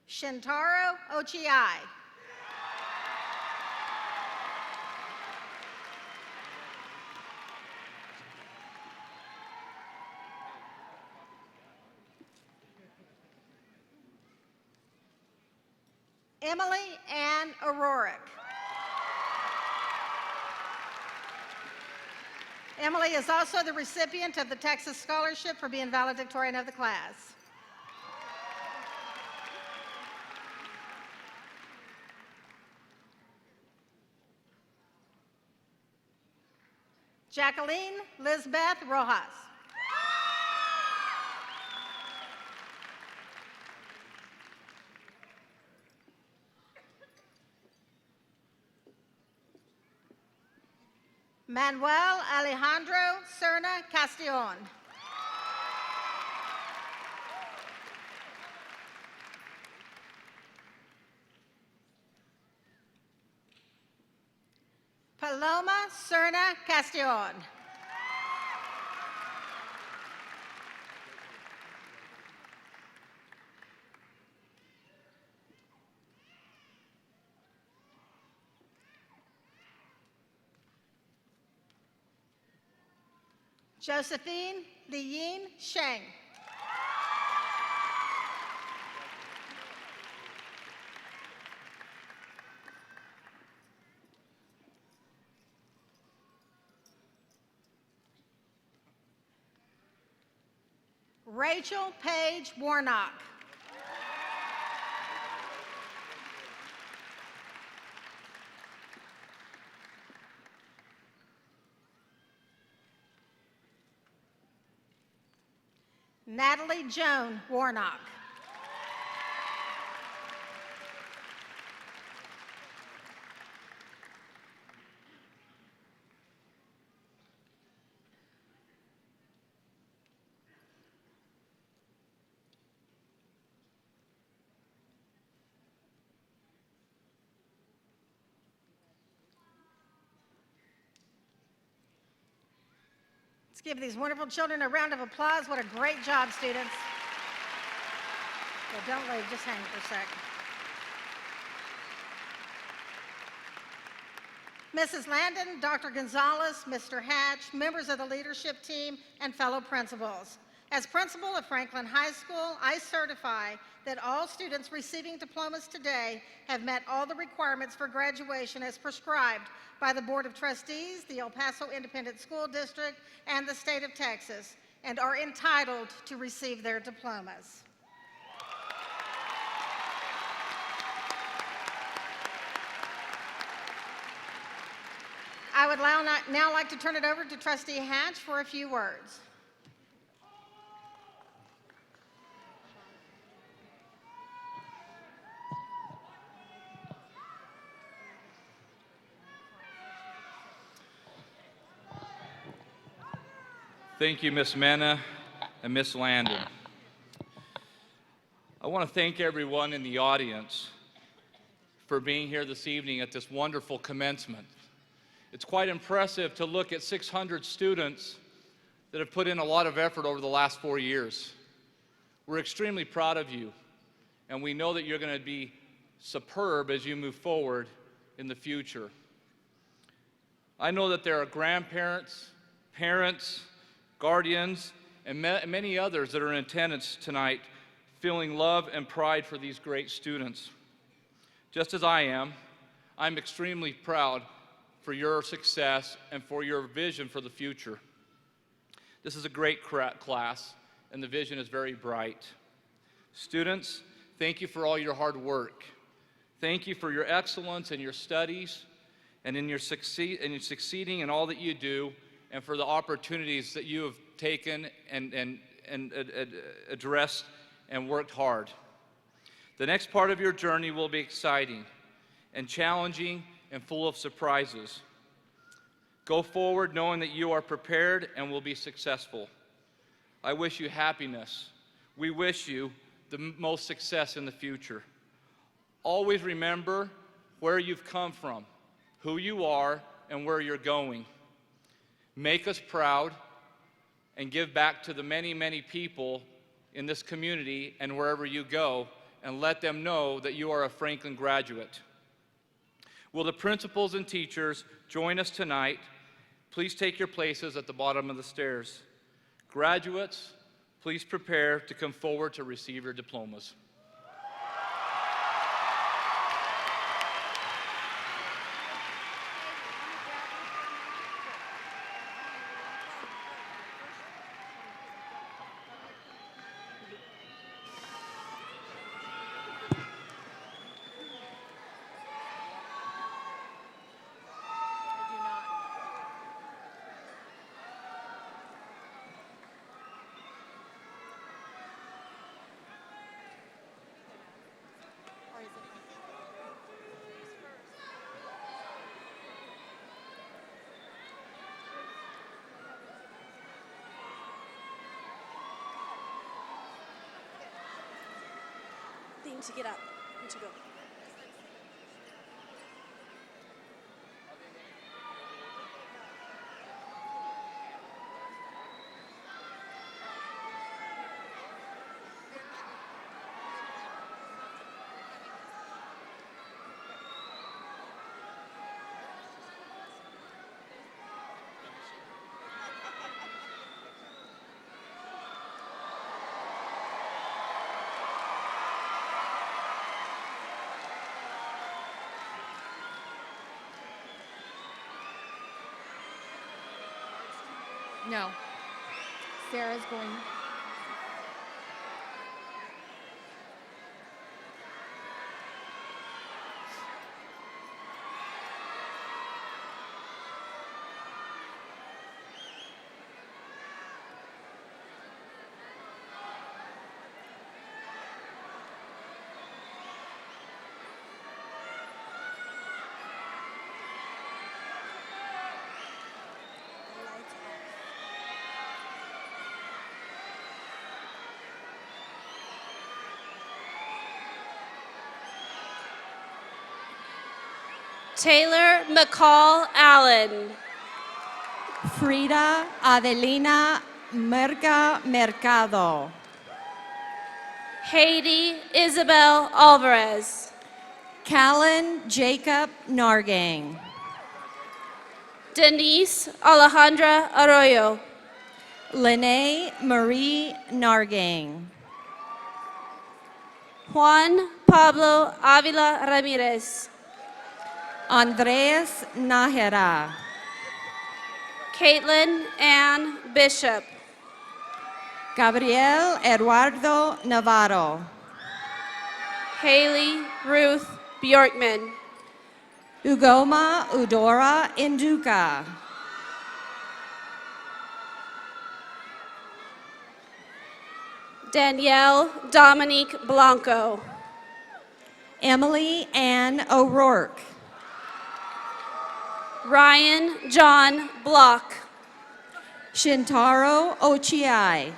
H: Shintaro Ochiai. Emily Ann O'Rourke. Emily is also the recipient of the Texas Scholarship for being valedictorian of the class. Jacqueline Lizbeth Rojas. Manuel Alejandro Serna Castillon. Paloma Serna Castillon. Josephine Liyin Sheng. Rachel Paige Warnock. Natalie Joan Warnock. Let's give these wonderful children a round of applause. What a great job, students. Well, don't leave, just hang for a sec. Mrs. Landon, Dr. Gonzalez, Mr. Hatch, members of the leadership team, and fellow principals. As principal of Franklin High School, I certify that all students receiving diplomas today have met all the requirements for graduation as prescribed by the Board of Trustees, the El Paso Independent School District, and the state of Texas, and are entitled to receive their diplomas. I would now like to turn it over to Trustee Hatch for a few words.
F: Thank you, Miss Mena and Miss Landon. I want to thank everyone in the audience for being here this evening at this wonderful commencement. It's quite impressive to look at 600 students that have put in a lot of effort over the last 4 years. We're extremely proud of you, and we know that you're going to be superb as you move forward in the future. I know that there are grandparents, parents, guardians, and many others that are in attendance tonight feeling love and pride for these great students. Just as I am, I'm extremely proud for your success and for your vision for the future. This is a great class, and the vision is very bright. Students, thank you for all your hard work. Thank you for your excellence in your studies and in your succeeding in all that you do, and for the opportunities that you have taken and addressed and worked hard. The next part of your journey will be exciting and challenging and full of surprises. Go forward knowing that you are prepared and will be successful. I wish you happiness. We wish you the most success in the future. Always remember where you've come from, who you are, and where you're going. Make us proud and give back to the many, many people in this community and wherever you go, and let them know that you are a Franklin graduate. Will the principals and teachers join us tonight? Please take your places at the bottom of the stairs. Graduates, please prepare to come forward to receive your diplomas.
J: Need to get up. Need to go.
W: No. Sarah's going.
G: Taylor McCall Allen.
R: Frida Adelina Merca Mercado.
G: Haiti Isabel Alvarez.
R: Callan Jacob Nargang.
G: Denise Alejandra Arroyo.
R: Lene Marie Nargang.
G: Juan Pablo Avila Ramirez.
R: Andres Nájera.
G: Caitlin Ann Bishop.
R: Gabriel Eduardo Navarro.
G: Haley Ruth Bjorkman.
R: Ugoma Udora Induka.
G: Danielle Dominique Blanco.
R: Emily Ann O'Rourke.
G: Ryan John Block.
R: Shintaro Ochiai.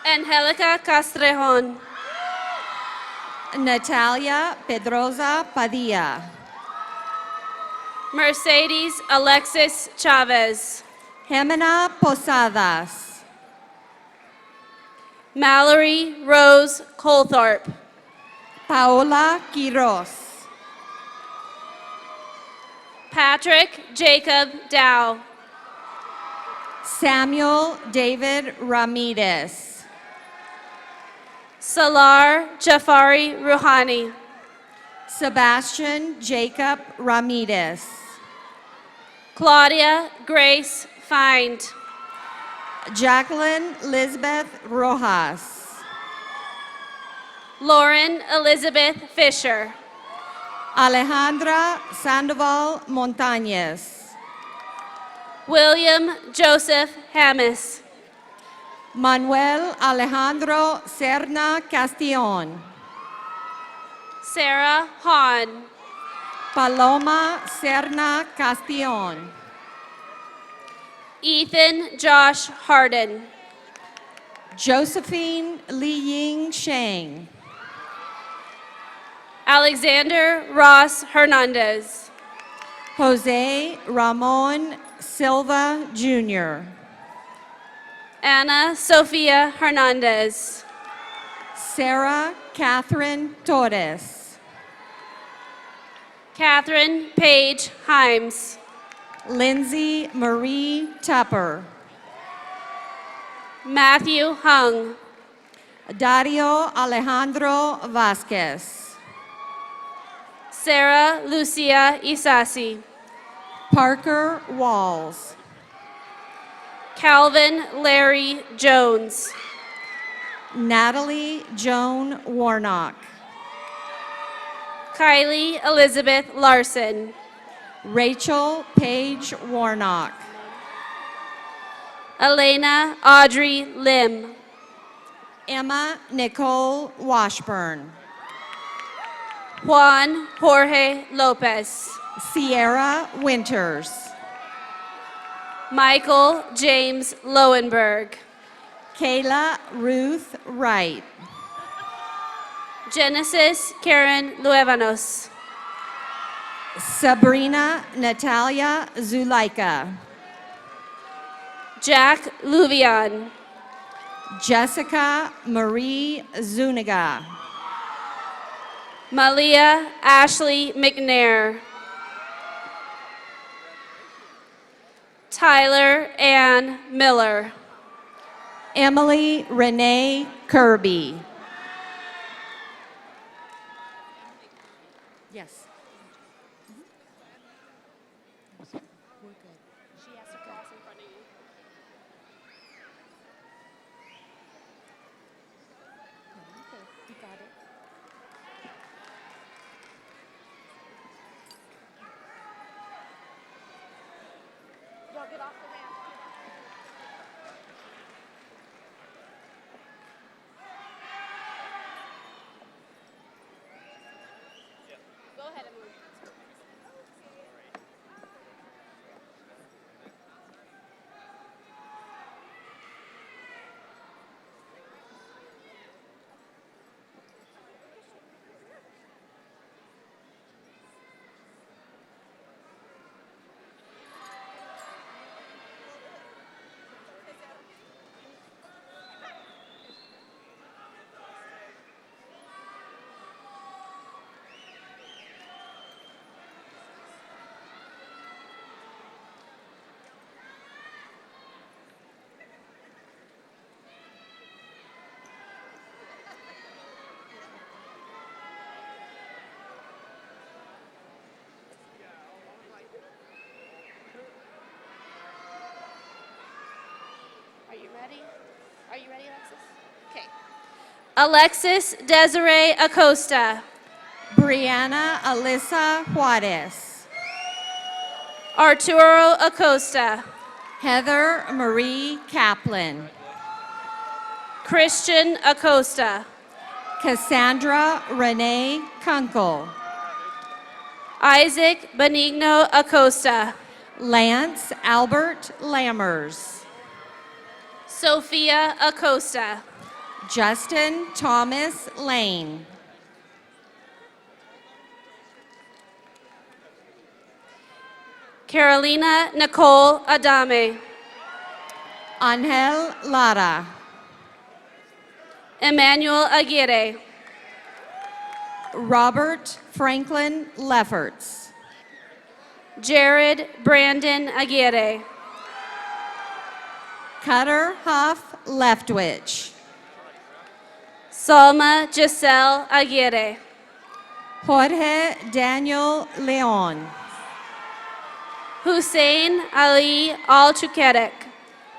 G: Angelica Castrejon.
R: Natalia Pedroza Padilla.
G: Mercedes Alexis Chavez.
R: Jimena Posadas.
G: Mallory Rose Colthorpe.
R: Paola Quiroz.
G: Patrick Jacob Dow.
R: Samuel David Ramirez.
G: Salar Jafari Rouhani.
R: Sebastian Jacob Ramirez.
G: Claudia Grace Find.
R: Jacqueline Lisbeth Rojas.
G: Lauren Elizabeth Fisher.
R: Alejandra Sandoval Montañez.
G: William Joseph Hammis.
R: Manuel Alejandro Serna Castillon.
G: Sarah Hahn.
R: Paloma Serna Castillon.
G: Ethan Josh Harden.
R: Josephine Li Ying Sheng.
G: Alexander Ross Hernandez.
R: Jose Ramon Silva Jr.
G: Ana Sofia Hernandez.
R: Sarah Catherine Torres.
G: Catherine Paige Himes.
R: Lindsay Marie Tupper.
G: Matthew Hung.
R: Dario Alejandro Vasquez.
G: Sarah Lucia Isasi.
R: Parker Walls.
G: Calvin Larry Jones.
R: Natalie Joan Warnock.
G: Kylie Elizabeth Larson.
R: Rachel Paige Warnock.
G: Elena Audrey Lim.
R: Emma Nicole Washburn.
G: Juan Jorge Lopez.
R: Sierra Winters.
G: Michael James Lowenberg.
R: Kayla Ruth Wright.
G: Genesis Karen Luevanos.
R: Sabrina Natalia Zulaika.
G: Jack Luvian.
R: Jessica Marie Zuniga.
G: Malia Ashley McNair. Tyler Ann Miller.
R: Emily Renee Kirby. Yes. We're good. She has her class in front of you. Okay, you got it.
G: Y'all get off the ramp. Go ahead, Emily. ready? Are you ready, Alexis? Okay.
Q: Alexis Desiree Acosta.
R: Brianna Alyssa Juarez.
Q: Arturo Acosta.
R: Heather Marie Kaplan.
Q: Christian Acosta.
R: Cassandra Renee Kunkel.
Q: Isaac Benigno Acosta.
R: Lance Albert Lammers.
Q: Sophia Acosta.
R: Justin Thomas Lane.
Q: Carolina Nicole Adame.
R: Angel Lara.
Q: Emmanuel Aguirre.
R: Robert Franklin Lefferts.
Q: Jared Brandon Aguirre.
R: Cutter Huff Leftwich.
Q: Salma Giselle Aguirre.
R: Jorge Daniel Leon.
Q: Hussein Ali Al-Chukerek.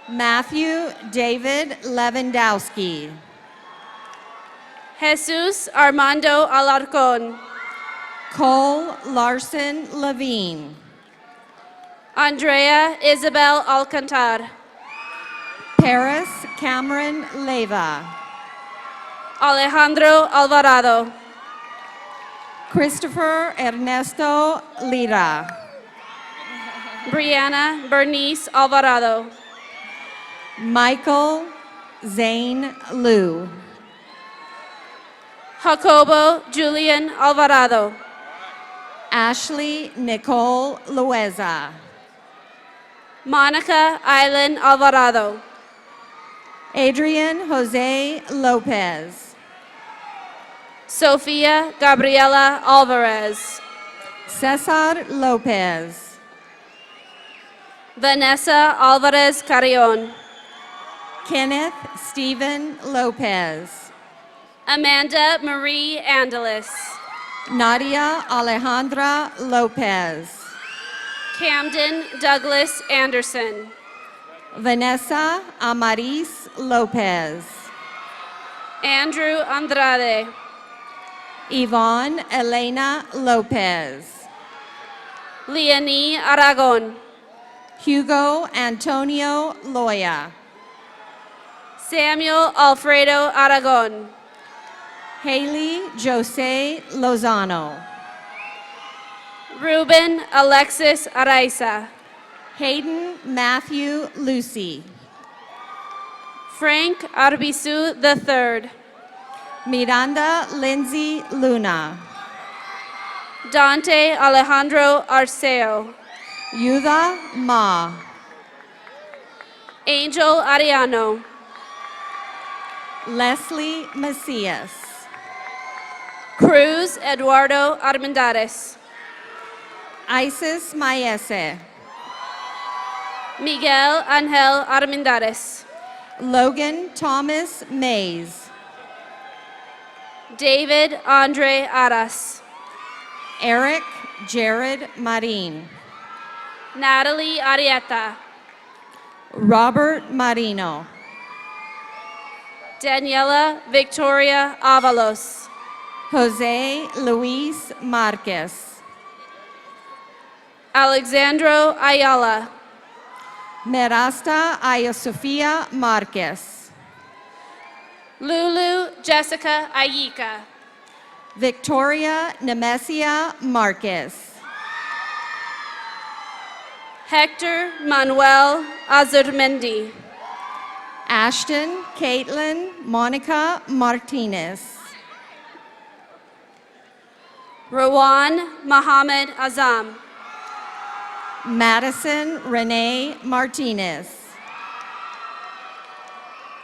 R: Matthew David Lewandowski.
Q: Jesus Armando Alarcon.
R: Cole Larson Levine.
Q: Andrea Isabel Alcantar.
R: Paris Cameron Leva.
Q: Alejandro Alvarado.
R: Christopher Ernesto Lira.
Q: Brianna Bernice Alvarado.
R: Michael Zane Liu.
Q: Jacobo Julian Alvarado.
R: Ashley Nicole Lueza.
Q: Monica Island Alvarado.
R: Adrian Jose Lopez.
Q: Sofia Gabriela Alvarez.
R: Cesar Lopez.
Q: Vanessa Alvarez Carrion.
R: Kenneth Stephen Lopez.
Q: Amanda Marie Angeles.
R: Nadia Alejandra Lopez.
Q: Camden Douglas Anderson.
R: Vanessa Amaris Lopez.
Q: Andrew Andrade.
R: Yvonne Elena Lopez.
Q: Leonie Aragon.
R: Hugo Antonio Loya.
Q: Samuel Alfredo Aragon.
R: Haley Jose Lozano.
Q: Ruben Alexis Araiza.
R: Hayden Matthew Lucy.
Q: Frank Arbizu III.
R: Miranda Lindsay Luna.
Q: Dante Alejandro Arceo.
R: Yuda Ma.
Q: Angel Ariano.
R: Leslie Macias.
Q: Cruz Eduardo Armendariz.
R: Isis Maese.
Q: Miguel Angel Armendariz.
R: Logan Thomas Mays.
Q: David Andre Aras.
R: Eric Jared Marin.
Q: Natalie Arieta.
R: Robert Marino.
Q: Daniela Victoria Avalos.
R: Jose Luis Marquez.
Q: Alexandro Ayala.
R: Merasta Aya Sofia Marquez.
Q: Lulu Jessica Ayika.
R: Victoria Nemesia Marquez.
Q: Hector Manuel Azurmendi.
R: Ashton Caitlin Monica Martinez.
Q: Rawan Mohammed Azam.
R: Madison Renee Martinez.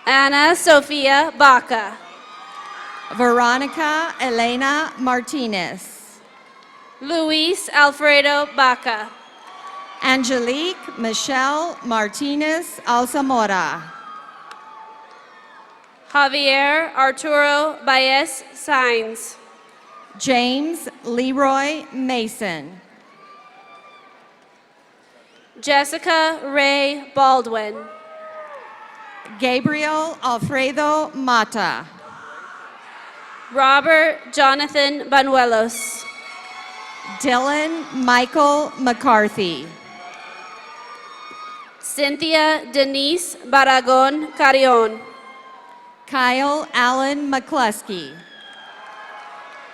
Q: Ana Sofia Baca.
R: Veronica Elena Martinez.
Q: Luis Alfredo Baca.
R: Angelique Michelle Martinez Alzamora.
Q: Javier Arturo Baez Sainz.
R: James Leroy Mason.
Q: Jessica Ray Baldwin.
R: Gabriel Alfredo Mata.
Q: Robert Jonathan Banuelos.
R: Dylan Michael McCarthy.
Q: Cynthia Denise Baragon Carrion.
R: Kyle Allen McCluskey.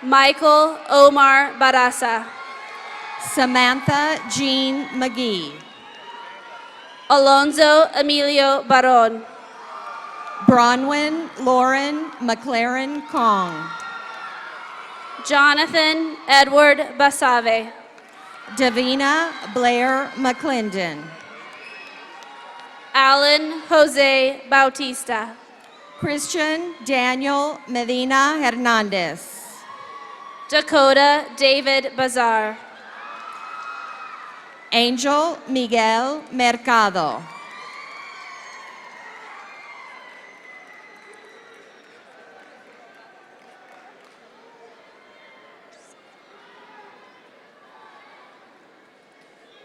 Q: Michael Omar Barasa.
R: Samantha Jean McGee.
Q: Alonzo Emilio Baron.
R: Bronwyn Lauren McLaren Kong.
Q: Jonathan Edward Basave.
R: Davina Blair McClendon.
Q: Alan Jose Bautista.
R: Christian Daniel Medina Hernandez.
Q: Dakota David Bazar.
R: Angel Miguel Mercado.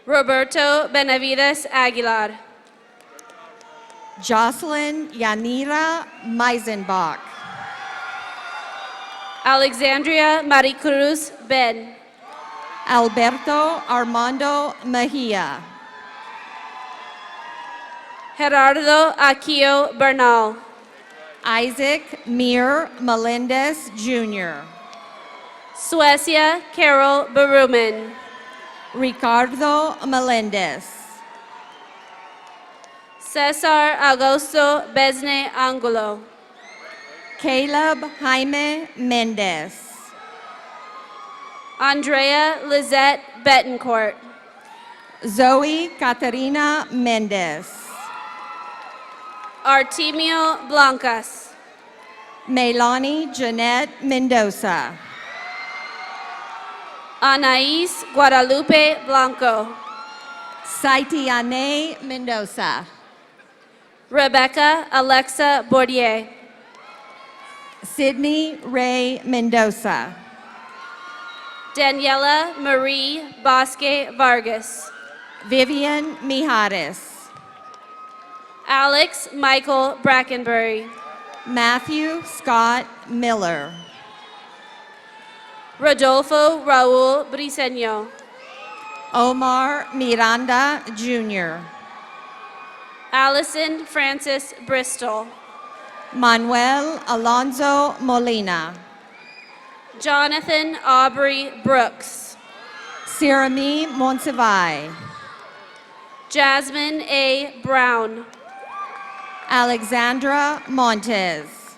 Q: Roberto Benavides Aguilar.
R: Jocelyn Yanira Meisenbach.
Q: Alexandria Maricruz Ben.
R: Alberto Armando Mejia.
Q: Gerardo Aquio Bernal.
R: Isaac Mir Melendez Jr.
Q: Suecia Carol Berumen.
R: Ricardo Melendez.
Q: Cesar Augusto Besne Angulo.
R: Caleb Jaime Mendez.
Q: Andrea Lizette Betancourt.
R: Zoe Caterina Mendez.
Q: Artemio Blancas.
R: Melanie Jeanette Mendoza.
Q: Anais Guadalupe Blanco.
R: Saitiane Mendoza.
Q: Rebecca Alexa Bordier.
R: Sydney Ray Mendoza.
Q: Daniela Marie Bosque Vargas.
R: Vivian Mijares.
Q: Alex Michael Brackenbury.
R: Matthew Scott Miller.
Q: Rodolfo Raul Briseño.
R: Omar Miranda Jr.
Q: Allison Francis Bristol.
R: Manuel Alonso Molina.
Q: Jonathan Aubrey Brooks.
R: Sirami Monsivai.
Q: Jasmine A. Brown.
R: Alexandra Montes.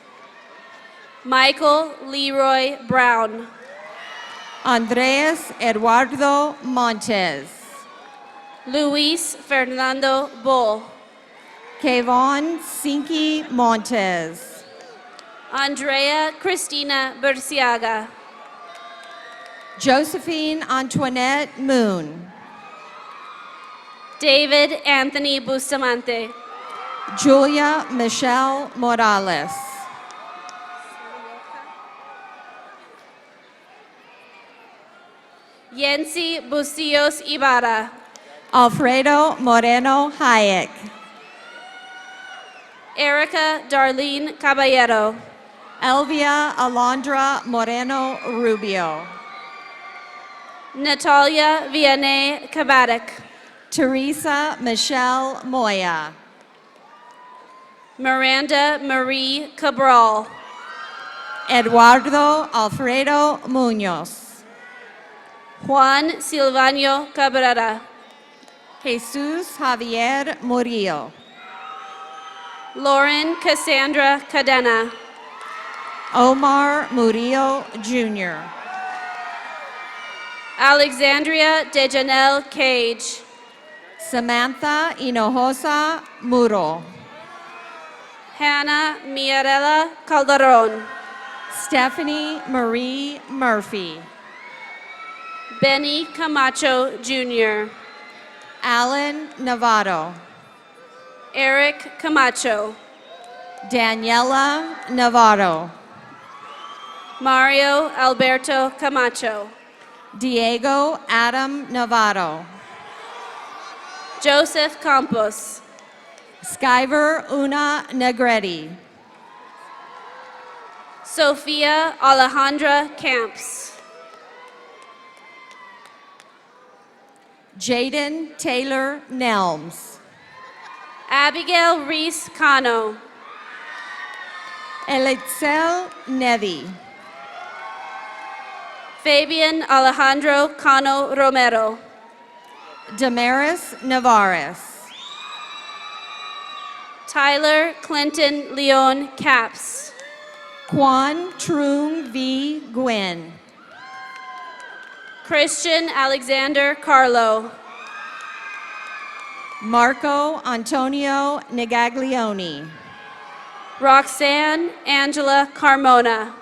Q: Michael Leroy Brown.
R: Andres Eduardo Montes.
Q: Luis Fernando Bull.
R: Kevon Sinky Montes.
Q: Andrea Cristina Burciaga.
R: Josephine Antoinette Moon.
Q: David Anthony Bustamante.
R: Julia Michelle Morales.
Q: Yancy Bustillos Ibarra.
R: Alfredo Moreno Hayek.
Q: Erica Darlene Caballero.
R: Elvia Alondra Moreno Rubio.
Q: Natalia Vianney Kabadak.
R: Teresa Michelle Moya.
Q: Miranda Marie Cabral.
R: Eduardo Alfredo Munoz.
Q: Juan Silvano Cabrera.
R: Jesus Javier Murillo.
Q: Lauren Cassandra Cadena.
R: Omar Murillo Jr.
Q: Alexandria Dejanel Cage.
R: Samantha Hinojosa Muro.
Q: Hannah Mirella Calderon.
R: Stephanie Marie Murphy.
Q: Benny Camacho Jr.
R: Alan Navarro.
Q: Eric Camacho.
R: Daniela Navarro.
Q: Mario Alberto Camacho.
R: Diego Adam Navarro.
Q: Joseph Campos.
L: Skyver Una Negretti.
Q: Sofia Alejandra Camps.
L: Jaden Taylor Nelms.
Q: Abigail Reese Cano.
L: Elitzel Nevi.
Q: Fabian Alejandro Cano Romero.
L: Damaris Navarez.
Q: Tyler Clinton Leon Caps.
L: Quan Trung V. Gwyn.
Q: Christian Alexander Carlo.
L: Marco Antonio Negaglioni.
Q: Roxanne Angela Carmona.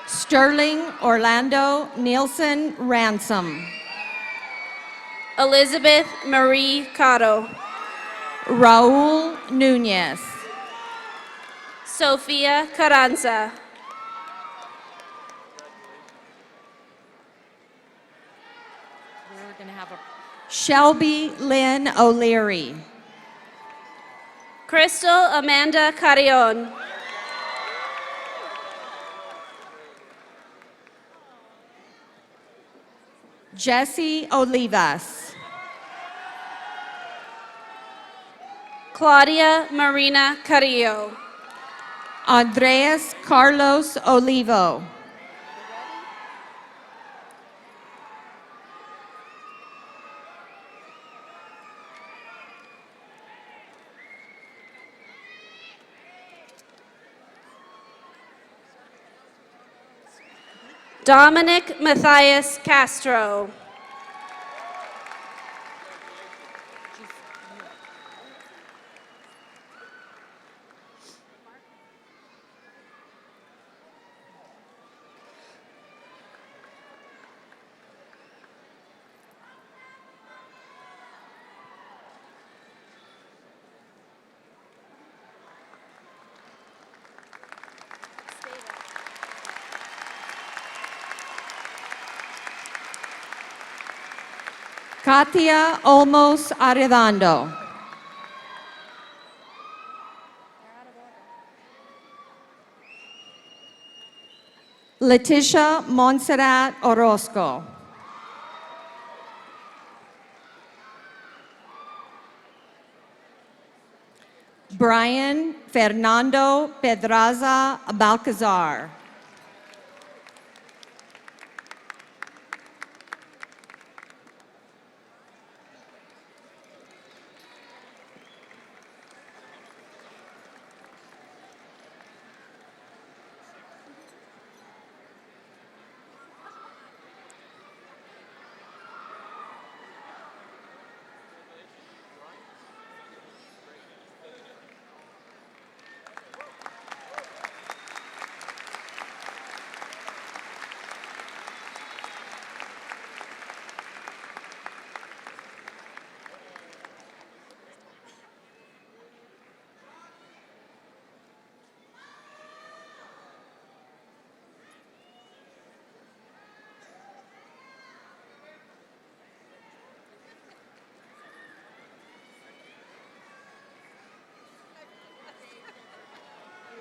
L: Sterling Orlando Nielsen Ransom.
Q: Elizabeth Marie Cotto.
L: Raul Nunez.
Q: Sofia Carranza.
W: We're going to have a
L: Shelby Lynn O'Leary.
Q: Crystal Amanda Carrion.
L: Jesse Olivas.
Q: Claudia Marina Carrillo.
L: Andreas Carlos Olivo.
Q: Dominic Matthias Castro.
L: Katia Olmos Arredondo. Leticia Montserrat Orozco. Brian Fernando Pedraza Balcazar.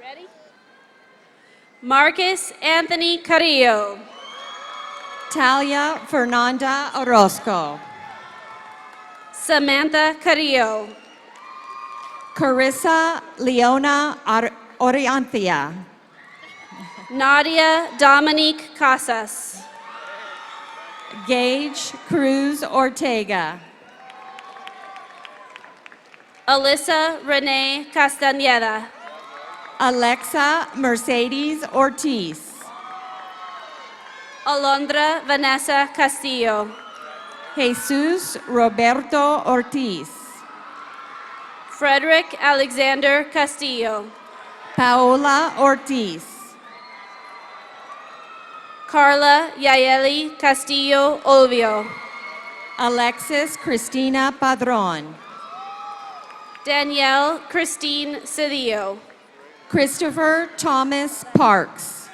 Q: Ready? Marcus Anthony Carrillo.
L: Talia Fernanda Orozco.
Q: Samantha Carrillo.
L: Carissa Leona Orianthia.
Q: Nadia Dominique Casas.
L: Gage Cruz Ortega.
Q: Alyssa Renee Castañeda.
L: Alexa Mercedes Ortiz.
Q: Alondra Vanessa Castillo.
L: Jesus Roberto Ortiz.
Q: Frederick Alexander Castillo.
L: Paola Ortiz.
Q: Carla Yayeli Castillo Olvio.
L: Alexis Cristina Padron.
Q: Danielle Christine Cedillo.
L: Christopher Thomas Parks.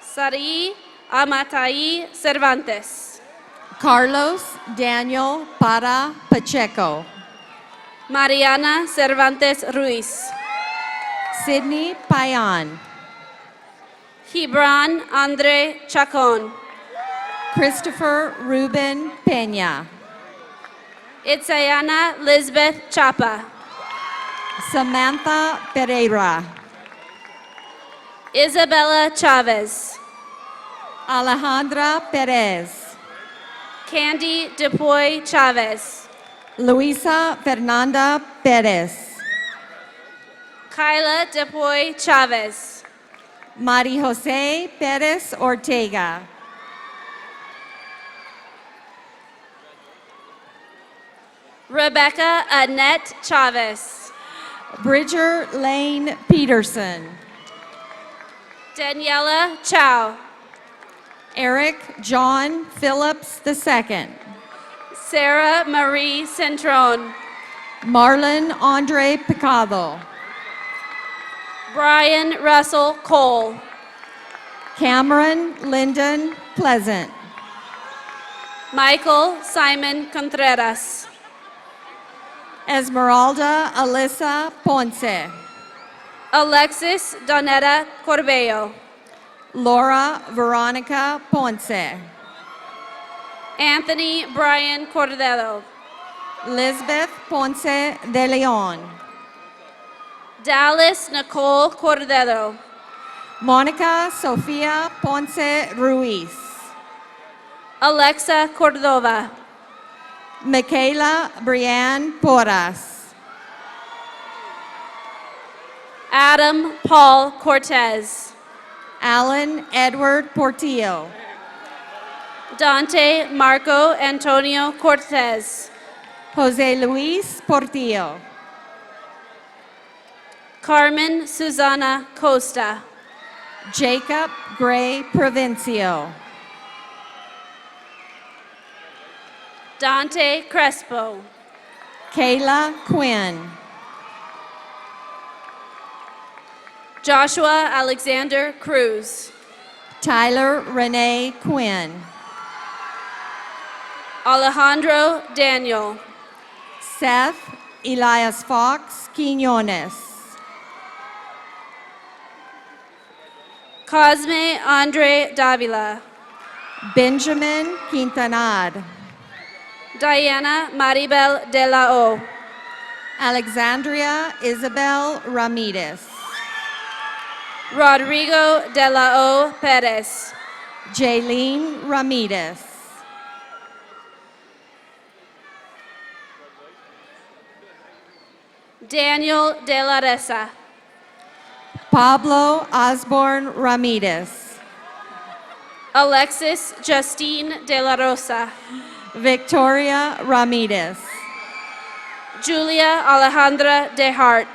Q: Sari Amatai Cervantes.
L: Carlos Daniel Para Pacheco.
U: Mariana Cervantes Ruiz.
L: Sydney Payan.
U: Gibran Andre Chacon.
L: Christopher Ruben Peña.
U: Itzayana Lisbeth Chapa.
L: Samantha Pereira.
U: Isabella Chavez.
L: Alejandra Perez.
U: Candy Depoy Chavez.
L: Luisa Fernanda Perez.
U: Kyla Depoy Chavez.
L: Mari Jose Perez Ortega.
U: Rebecca Annette Chavez.
L: Bridger Lane Peterson.
U: Daniela Chow.
L: Eric John Phillips II.
U: Sarah Marie Centron.
L: Marlon Andre Picado.
U: Brian Russell Cole.
L: Cameron Lyndon Pleasant.
U: Michael Simon Contreras.
L: Esmeralda Alyssa Ponce.
U: Alexis Donetta Corbello.
L: Laura Veronica Ponce.
U: Anthony Brian Cordero.
L: Lisbeth Ponce de Leon.
U: Dallas Nicole Cordero.
L: Monica Sofia Ponce Ruiz.
U: Alexa Cordova.
L: Michaela Brianne Porras.
U: Adam Paul Cortez.
L: Alan Edward Portillo.
U: Dante Marco Antonio Cortez.
L: Jose Luis Portillo.
U: Carmen Susana Costa.
L: Jacob Gray Provencio.
U: Dante Crespo.
L: Kayla Quinn.
U: Joshua Alexander Cruz.
L: Tyler Renee Quinn.
U: Alejandro Daniel.
L: Seth Elias Fox Quinones.
U: Cosme Andre Davila.
L: Benjamin Quintanad.
U: Diana Maribel de la O.
L: Alexandria Isabel Ramirez.
U: Rodrigo de la O Perez.
L: Jaylene Ramirez.
U: Daniel de la Resa.
L: Pablo Osborne Ramirez.
U: Alexis Justine de la Rosa.
L: Victoria Ramirez.
U: Julia Alejandra de Hart.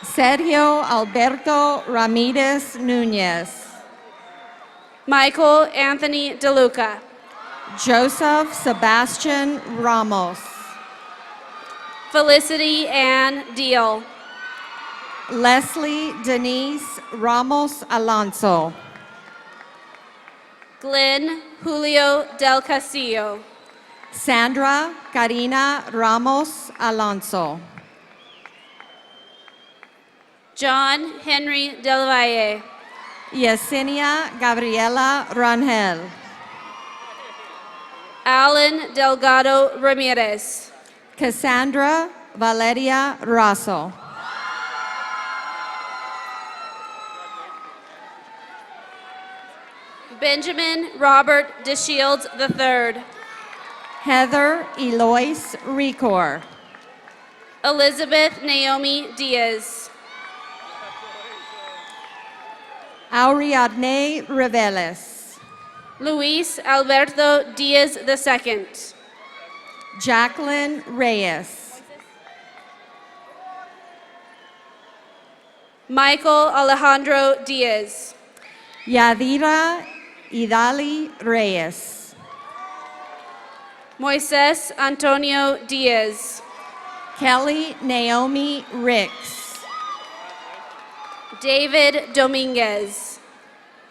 L: Sergio Alberto Ramirez Nunez.
U: Michael Anthony DeLuca.
L: Joseph Sebastian Ramos.
U: Felicity Ann Deal.
L: Leslie Denise Ramos Alonso.
U: Glenn Julio del Castillo.
L: Sandra Karina Ramos Alonso.
U: John Henry Del Valle.
L: Yesenia Gabriela Rangel.
U: Alan Delgado Ramirez.
L: Cassandra Valeria Raso.
U: Benjamin Robert DeShields III.
L: Heather Eloise Ricor.
U: Elizabeth Naomi Diaz.
L: Ariadne Reveles.
U: Luis Alberto Diaz II.
L: Jacqueline Reyes.
U: Michael Alejandro Diaz.
L: Yadira Idali Reyes.
U: Moises Antonio Diaz.
L: Kelly Naomi Ricks.
U: David Dominguez.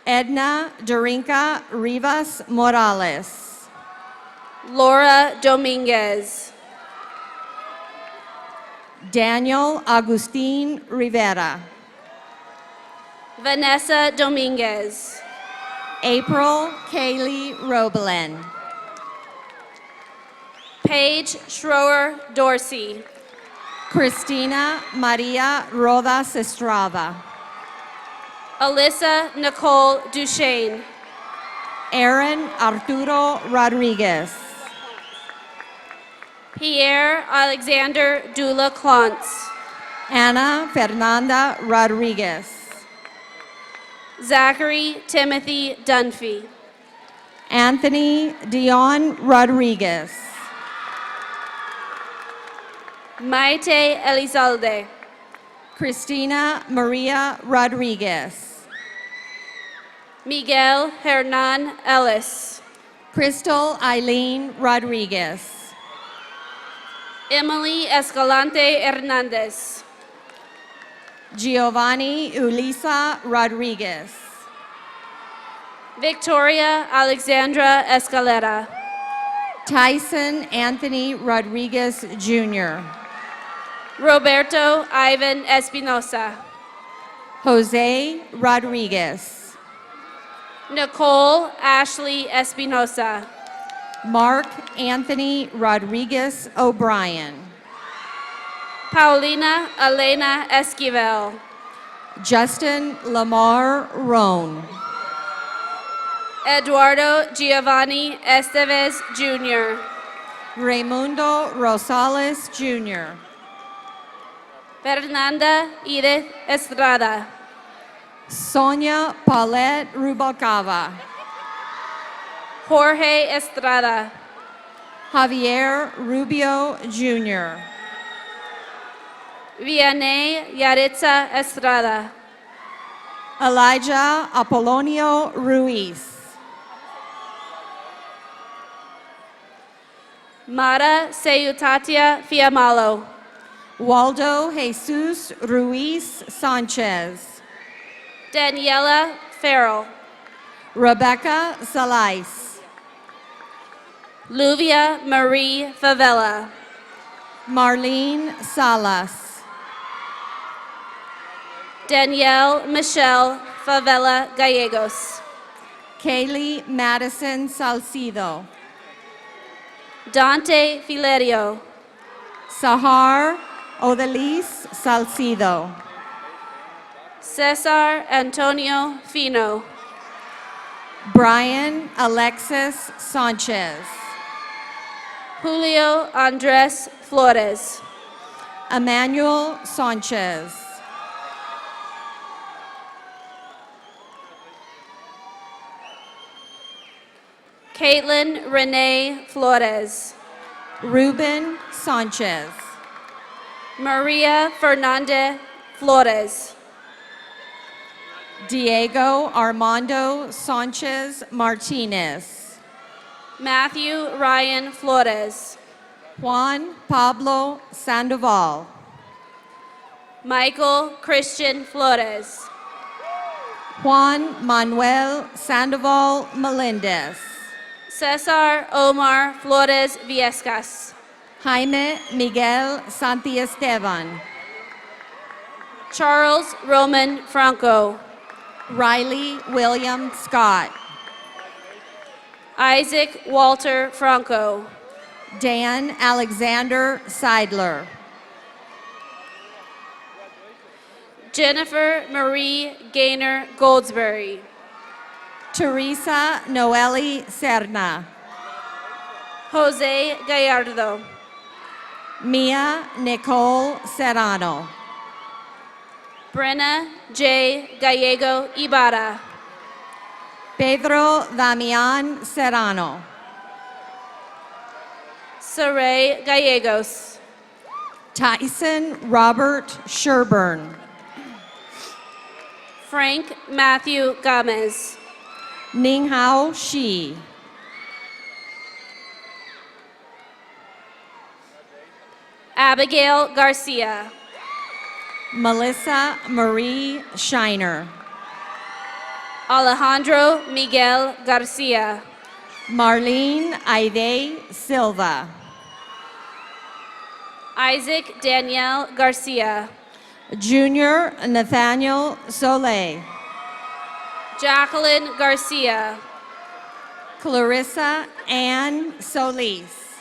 L: Edna Dorinka Rivas Morales.
U: Laura Dominguez.
L: Daniel Agustin Rivera.
Q: Vanessa Dominguez.
L: April Kaylee Robelin.
Q: Paige Schroer Dorsey.
L: Cristina Maria Rodas Estrada.
Q: Alyssa Nicole Duchesne.
L: Aaron Arturo Rodriguez.
Q: Pierre Alexander Dula Clontz.
L: Ana Fernanda Rodriguez.
Q: Zachary Timothy Dunphy.
L: Anthony Dion Rodriguez.
Q: Maite Elizalde.
L: Cristina Maria Rodriguez.
Q: Miguel Hernan Ellis.
L: Crystal Eileen Rodriguez.
Q: Emily Escalante Hernandez.
L: Giovanni Ulisa Rodriguez.
Q: Victoria Alexandra Escalera.
L: Tyson Anthony Rodriguez Jr.
Q: Roberto Ivan Espinosa.
L: Jose Rodriguez.
Q: Nicole Ashley Espinosa.
L: Mark Anthony Rodriguez O'Brien.
Q: Paulina Elena Esquivel.
L: Justin Lamar Roan.
Q: Eduardo Giovanni Estevez Jr.
L: Raimundo Rosales Jr.
Q: Fernanda Edith Estrada.
L: Sonia Paulette Rubalcava.
Q: Jorge Estrada.
L: Javier Rubio Jr.
Q: Vianney Yaritza Estrada.
L: Elijah Apolonio Ruiz.
Q: Mara Seutatia Fiamalo.
L: Waldo Jesus Ruiz Sanchez.
Q: Daniela Farrell.
L: Rebecca Salais.
Q: Luvia Marie Favela.
L: Marlene Salas.
Q: Danielle Michelle Favela Gallegos.
L: Kaylee Madison Salcido.
Q: Dante Filerio.
L: Sahar Odalis Salcido.
Q: Cesar Antonio Fino.
L: Brian Alexis Sanchez.
Q: Julio Andres Flores.
L: Emmanuel Sanchez.
Q: Caitlin Renee Flores.
L: Ruben Sanchez.
Q: Maria Fernandez Flores.
L: Diego Armando Sanchez Martinez.
Q: Matthew Ryan Flores.
L: Juan Pablo Sandoval.
Q: Michael Christian Flores.
L: Juan Manuel Sandoval Melendez.
Q: Cesar Omar Flores Viescas.
L: Jaime Miguel Santiesteban.
Q: Charles Roman Franco.
L: Riley William Scott.
Q: Isaac Walter Franco.
L: Dan Alexander Seidler.
Q: Jennifer Marie Gaynor Goldsberry.
L: Teresa Noeli Serna.
Q: Jose Gallardo.
L: Mia Nicole Serrano.
Q: Brenna J. Gallego Ibarra.
L: Pedro Damian Serrano.
Q: Saray Gallegos.
L: Tyson Robert Sherburne.
Q: Frank Matthew Gomez.
L: Ninghao Shi.
Q: Abigail Garcia.
L: Melissa Marie Shiner.
Q: Alejandro Miguel Garcia.
L: Marlene Aide Silva.
Q: Isaac Danielle Garcia.
L: Junior Nathaniel Soleil.
Q: Jacqueline Garcia.
L: Clarissa Ann Solis.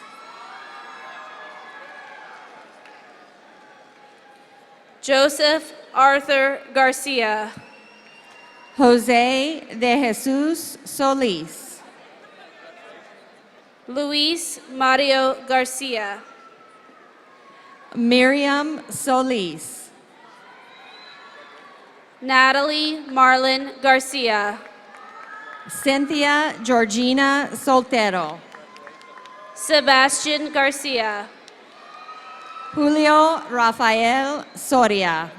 Q: Joseph Arthur Garcia.
L: Jose de Jesus Solis.
Q: Luis Mario Garcia.
L: Miriam Solis.
Q: Natalie Marlin Garcia.
L: Cynthia Georgina Soltero.
Q: Sebastian Garcia.
L: Julio Rafael Soria.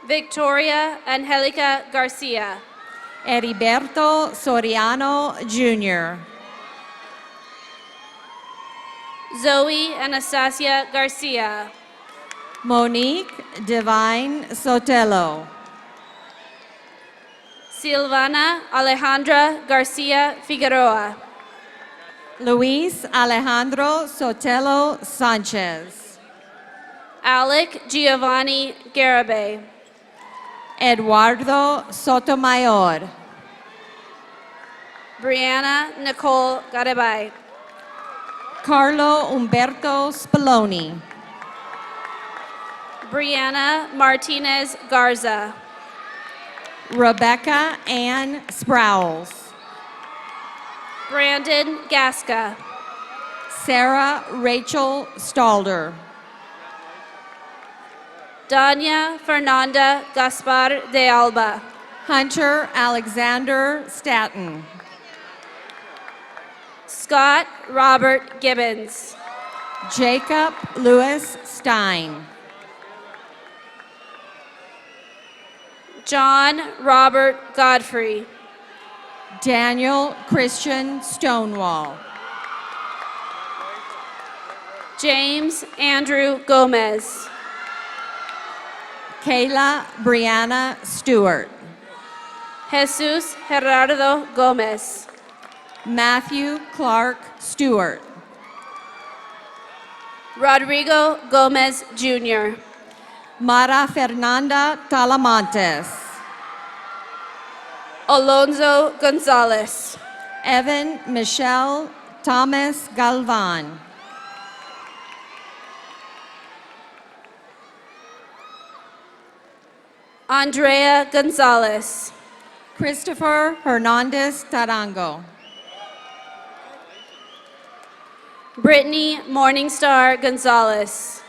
Q: Victoria Angelica Garcia.
L: Heriberto Soriano Jr.
Q: Zoe Anastasia Garcia.
L: Monique Divine Sotelo.
Q: Silvana Alejandra Garcia Figueroa.
L: Luis Alejandro Sotelo Sanchez.
Q: Alec Giovanni Garabay.
L: Eduardo Sotomayor.
Q: Brianna Nicole Garabay.
L: Carlo Umberto Spalloni.
Q: Brianna Martinez Garza.
L: Rebecca Ann Sprouse.
Q: Brandon Gasca.
L: Sarah Rachel Stalder.
Q: Danya Fernanda Gaspar de Alba.
L: Hunter Alexander Staton.
Q: Scott Robert Gibbons.
L: Jacob Lewis Stein.
Q: John Robert Godfrey.
L: Daniel Christian Stonewall.
Q: James Andrew Gomez.
L: Kayla Brianna Stewart.
Q: Jesus Gerardo Gomez.
L: Matthew Clark Stewart.
Q: Rodrigo Gomez Jr.
L: Mara Fernanda Talamontes.
Q: Alonso Gonzalez.
L: Evan Michelle Thomas Galvan.
Q: Andrea Gonzalez.
L: Christopher Hernandez Tarango.
Q: Brittany Morningstar Gonzalez.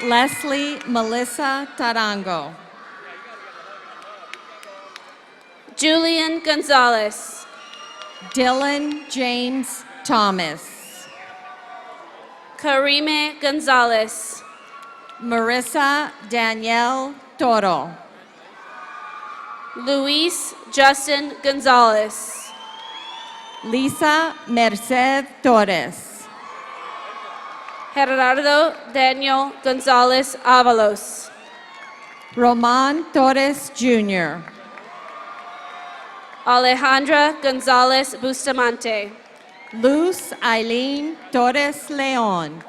L: Leslie Melissa Tarango.
Q: Julian Gonzalez.
L: Dylan James Thomas.
Q: Karime Gonzalez.
L: Marissa Danielle Toro.
Q: Luis Justin Gonzalez.
L: Lisa Merced Torres.
Q: Gerardo Daniel Gonzalez Avalos.
L: Roman Torres Jr.
Q: Alejandra Gonzalez Bustamante.
L: Luz Eileen Torres Leon.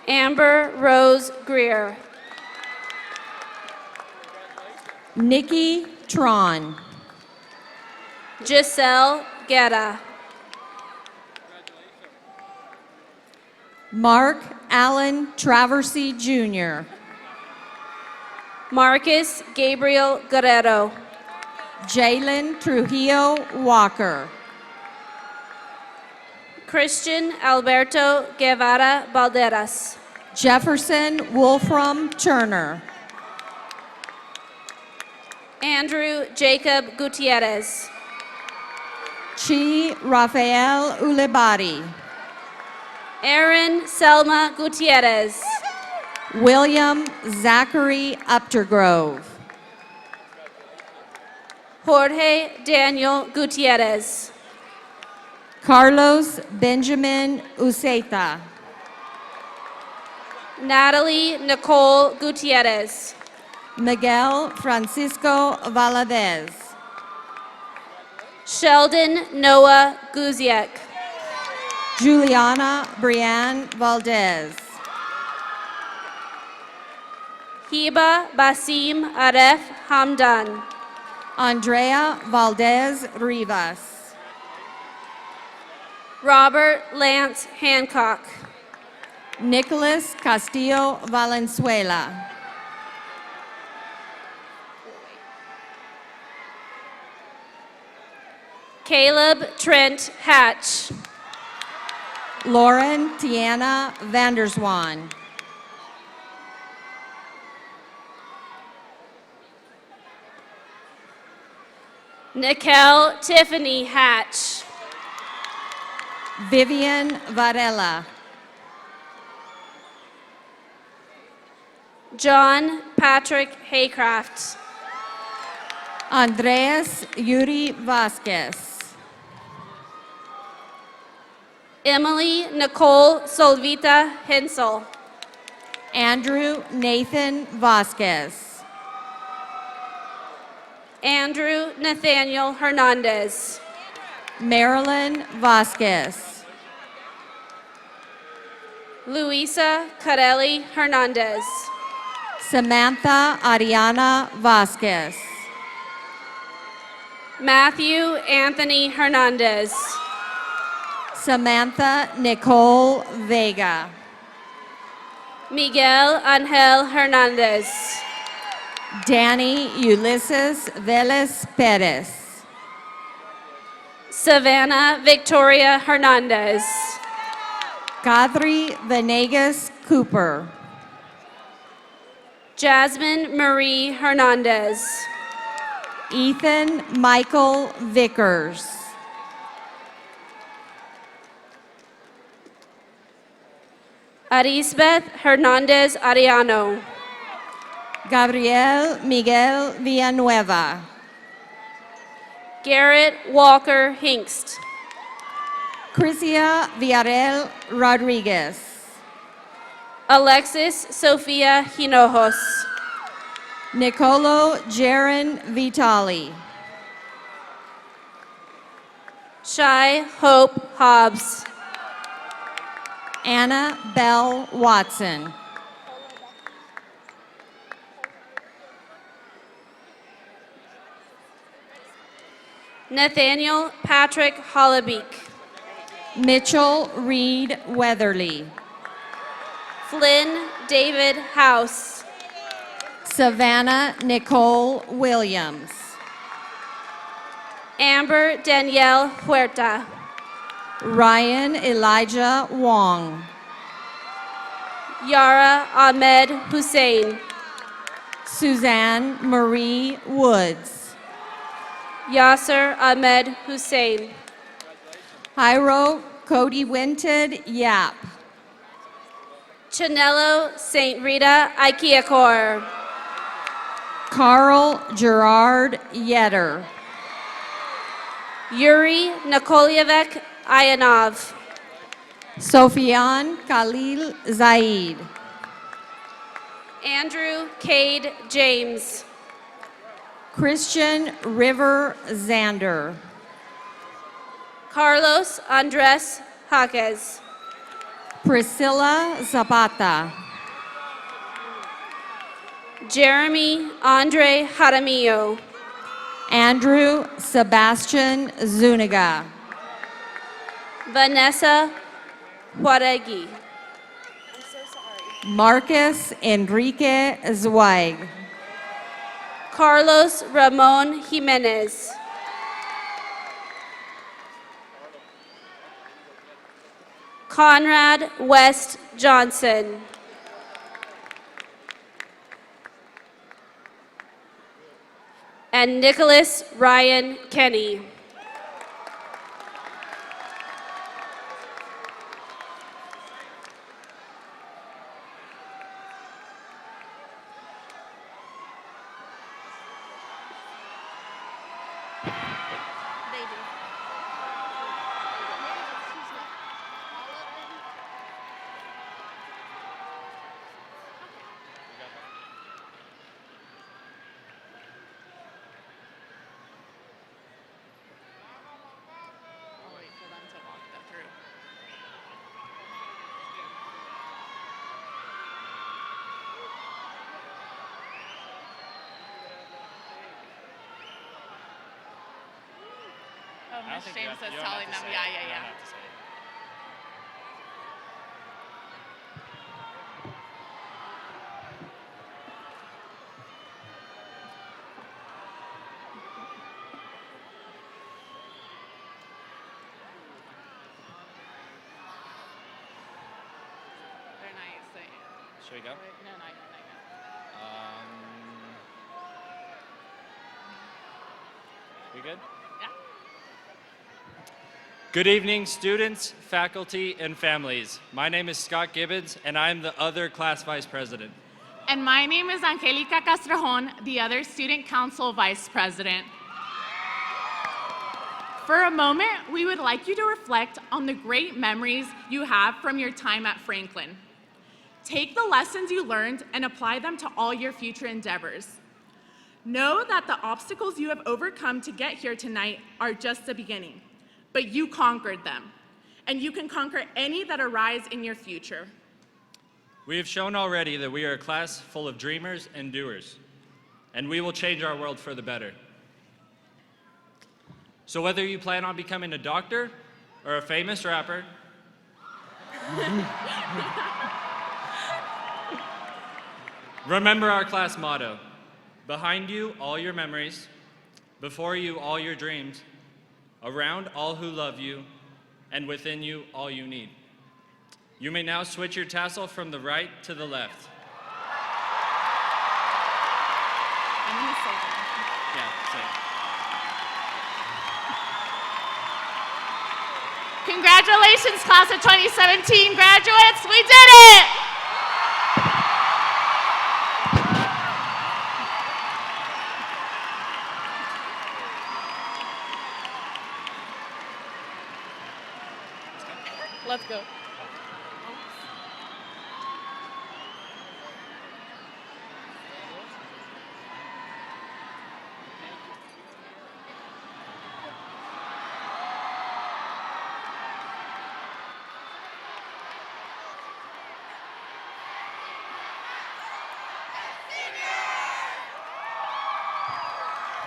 Q: Amber Rose Greer.
L: Nikki Tron.
Q: Giselle Guerra.
L: Mark Allen Traversy Jr.
Q: Marcus Gabriel Guerrero.
L: Jalen Trujillo Walker.
Q: Christian Alberto Guevara Balderas.
L: Jefferson Wolfram Turner.
Q: Andrew Jacob Gutierrez.
L: Chi Rafael Ulebari.
Q: Aaron Selma Gutierrez.
L: William Zachary Uptergrove.
Q: Jorge Daniel Gutierrez.
L: Carlos Benjamin Uceta.
Q: Natalie Nicole Gutierrez.
L: Miguel Francisco Valadez.
Q: Sheldon Noah Guziak.
L: Juliana Brianne Valdez.
Q: Hiba Basim Aref Hamdan.
L: Andrea Valdez Rivas.
Q: Robert Lance Hancock.
L: Nicholas Castillo Valenzuela.
Q: Caleb Trent Hatch.
L: Lauren Tiana Vanderswan.
Q: Nikel Tiffany Hatch.
L: Vivian Varela.
Q: John Patrick Haycraft.
L: Andreas Yuri Vasquez.
Q: Emily Nicole Solvita Hensel.
L: Andrew Nathan Vasquez.
Q: Andrew Nathaniel Hernandez.
L: Marilyn Vasquez.
Q: Luisa Carelli Hernandez.
L: Samantha Ariana Vasquez.
Q: Matthew Anthony Hernandez.
L: Samantha Nicole Vega.
Q: Miguel Angel Hernandez.
L: Danny Ulysses Velez Perez.
Q: Savannah Victoria Hernandez.
L: Kadri Venegas Cooper.
Q: Jasmine Marie Hernandez.
L: Ethan Michael Vickers.
Q: Arisbeth Hernandez Ariano.
L: Gabriel Miguel Villanueva.
Q: Garrett Walker Hinkst.
L: Crisia Villarreal Rodriguez.
Q: Alexis Sofia Hinojos.
L: Nicolo Jaron Vitali.
Q: Shai Hope Hobbs.
L: Anna Bell Watson.
Q: Nathaniel Patrick Hollebeek.
L: Mitchell Reed Weatherly.
Q: Flynn David House.
L: Savannah Nicole Williams.
Q: Amber Danielle Huerta.
L: Ryan Elijah Wong.
Q: Yara Ahmed Hussein.
L: Suzanne Marie Woods.
Q: Yasser Ahmed Hussein.
L: Hyro Cody Winted Yap.
Q: Chanello St. Rita Ikiakor.
L: Carl Gerard Yetter.
Q: Yuri Nikolievich Ayanov.
L: Sofian Khalil Zaid.
Q: Andrew Cade James.
L: Christian River Zander.
Q: Carlos Andres Jaquez.
L: Priscilla Zapata.
Q: Jeremy Andre Jaramillo.
L: Andrew Sebastian Zuniga.
Q: Vanessa Juaregi.
L: Marcus Enrique Zweig.
Q: Carlos Ramon Jimenez. Conrad West Johnson. And Nicholas Ryan Kenny.
M: Oh,
C: I don't
M: Miss
C: think you
M: James
C: have-
M: is
C: you don't have
M: telling
C: to
M: them.
C: say
M: Yeah,
C: it.
M: yeah,
C: You don't
M: yeah.
C: have to say it.
M: Very nice.
C: Should we go?
M: No, not yet, not yet.
C: We good?
M: Yeah.
N: Good evening, students, faculty, and families. My name is Scott Gibbons, and I'm the other class vice president.
M: And my name is Angelica Castrejón, the other student council vice president. For a moment, we would like you to reflect on the great memories you have from your time at Franklin. Take the lessons you learned and apply them to all your future endeavors. Know that the obstacles you have overcome to get here tonight are just the beginning, but you conquered them, and you can conquer any that arise in your future.
N: We have shown already that we are a class full of dreamers and doers, and we will change our world for the better. So whether you plan on becoming a doctor or a famous rapper, remember our class motto: behind you, all your memories; before you, all your dreams; around, all who love you; and within you, all you need. You may now switch your tassel from the right to the left.
M: I'm gonna say that.
N: Yeah, same.
M: Congratulations, class of 2017 graduates, we did it! Let's go.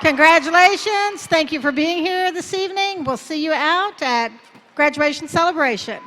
H: Congratulations. Thank you for being here this evening. We'll see you out at graduation celebration.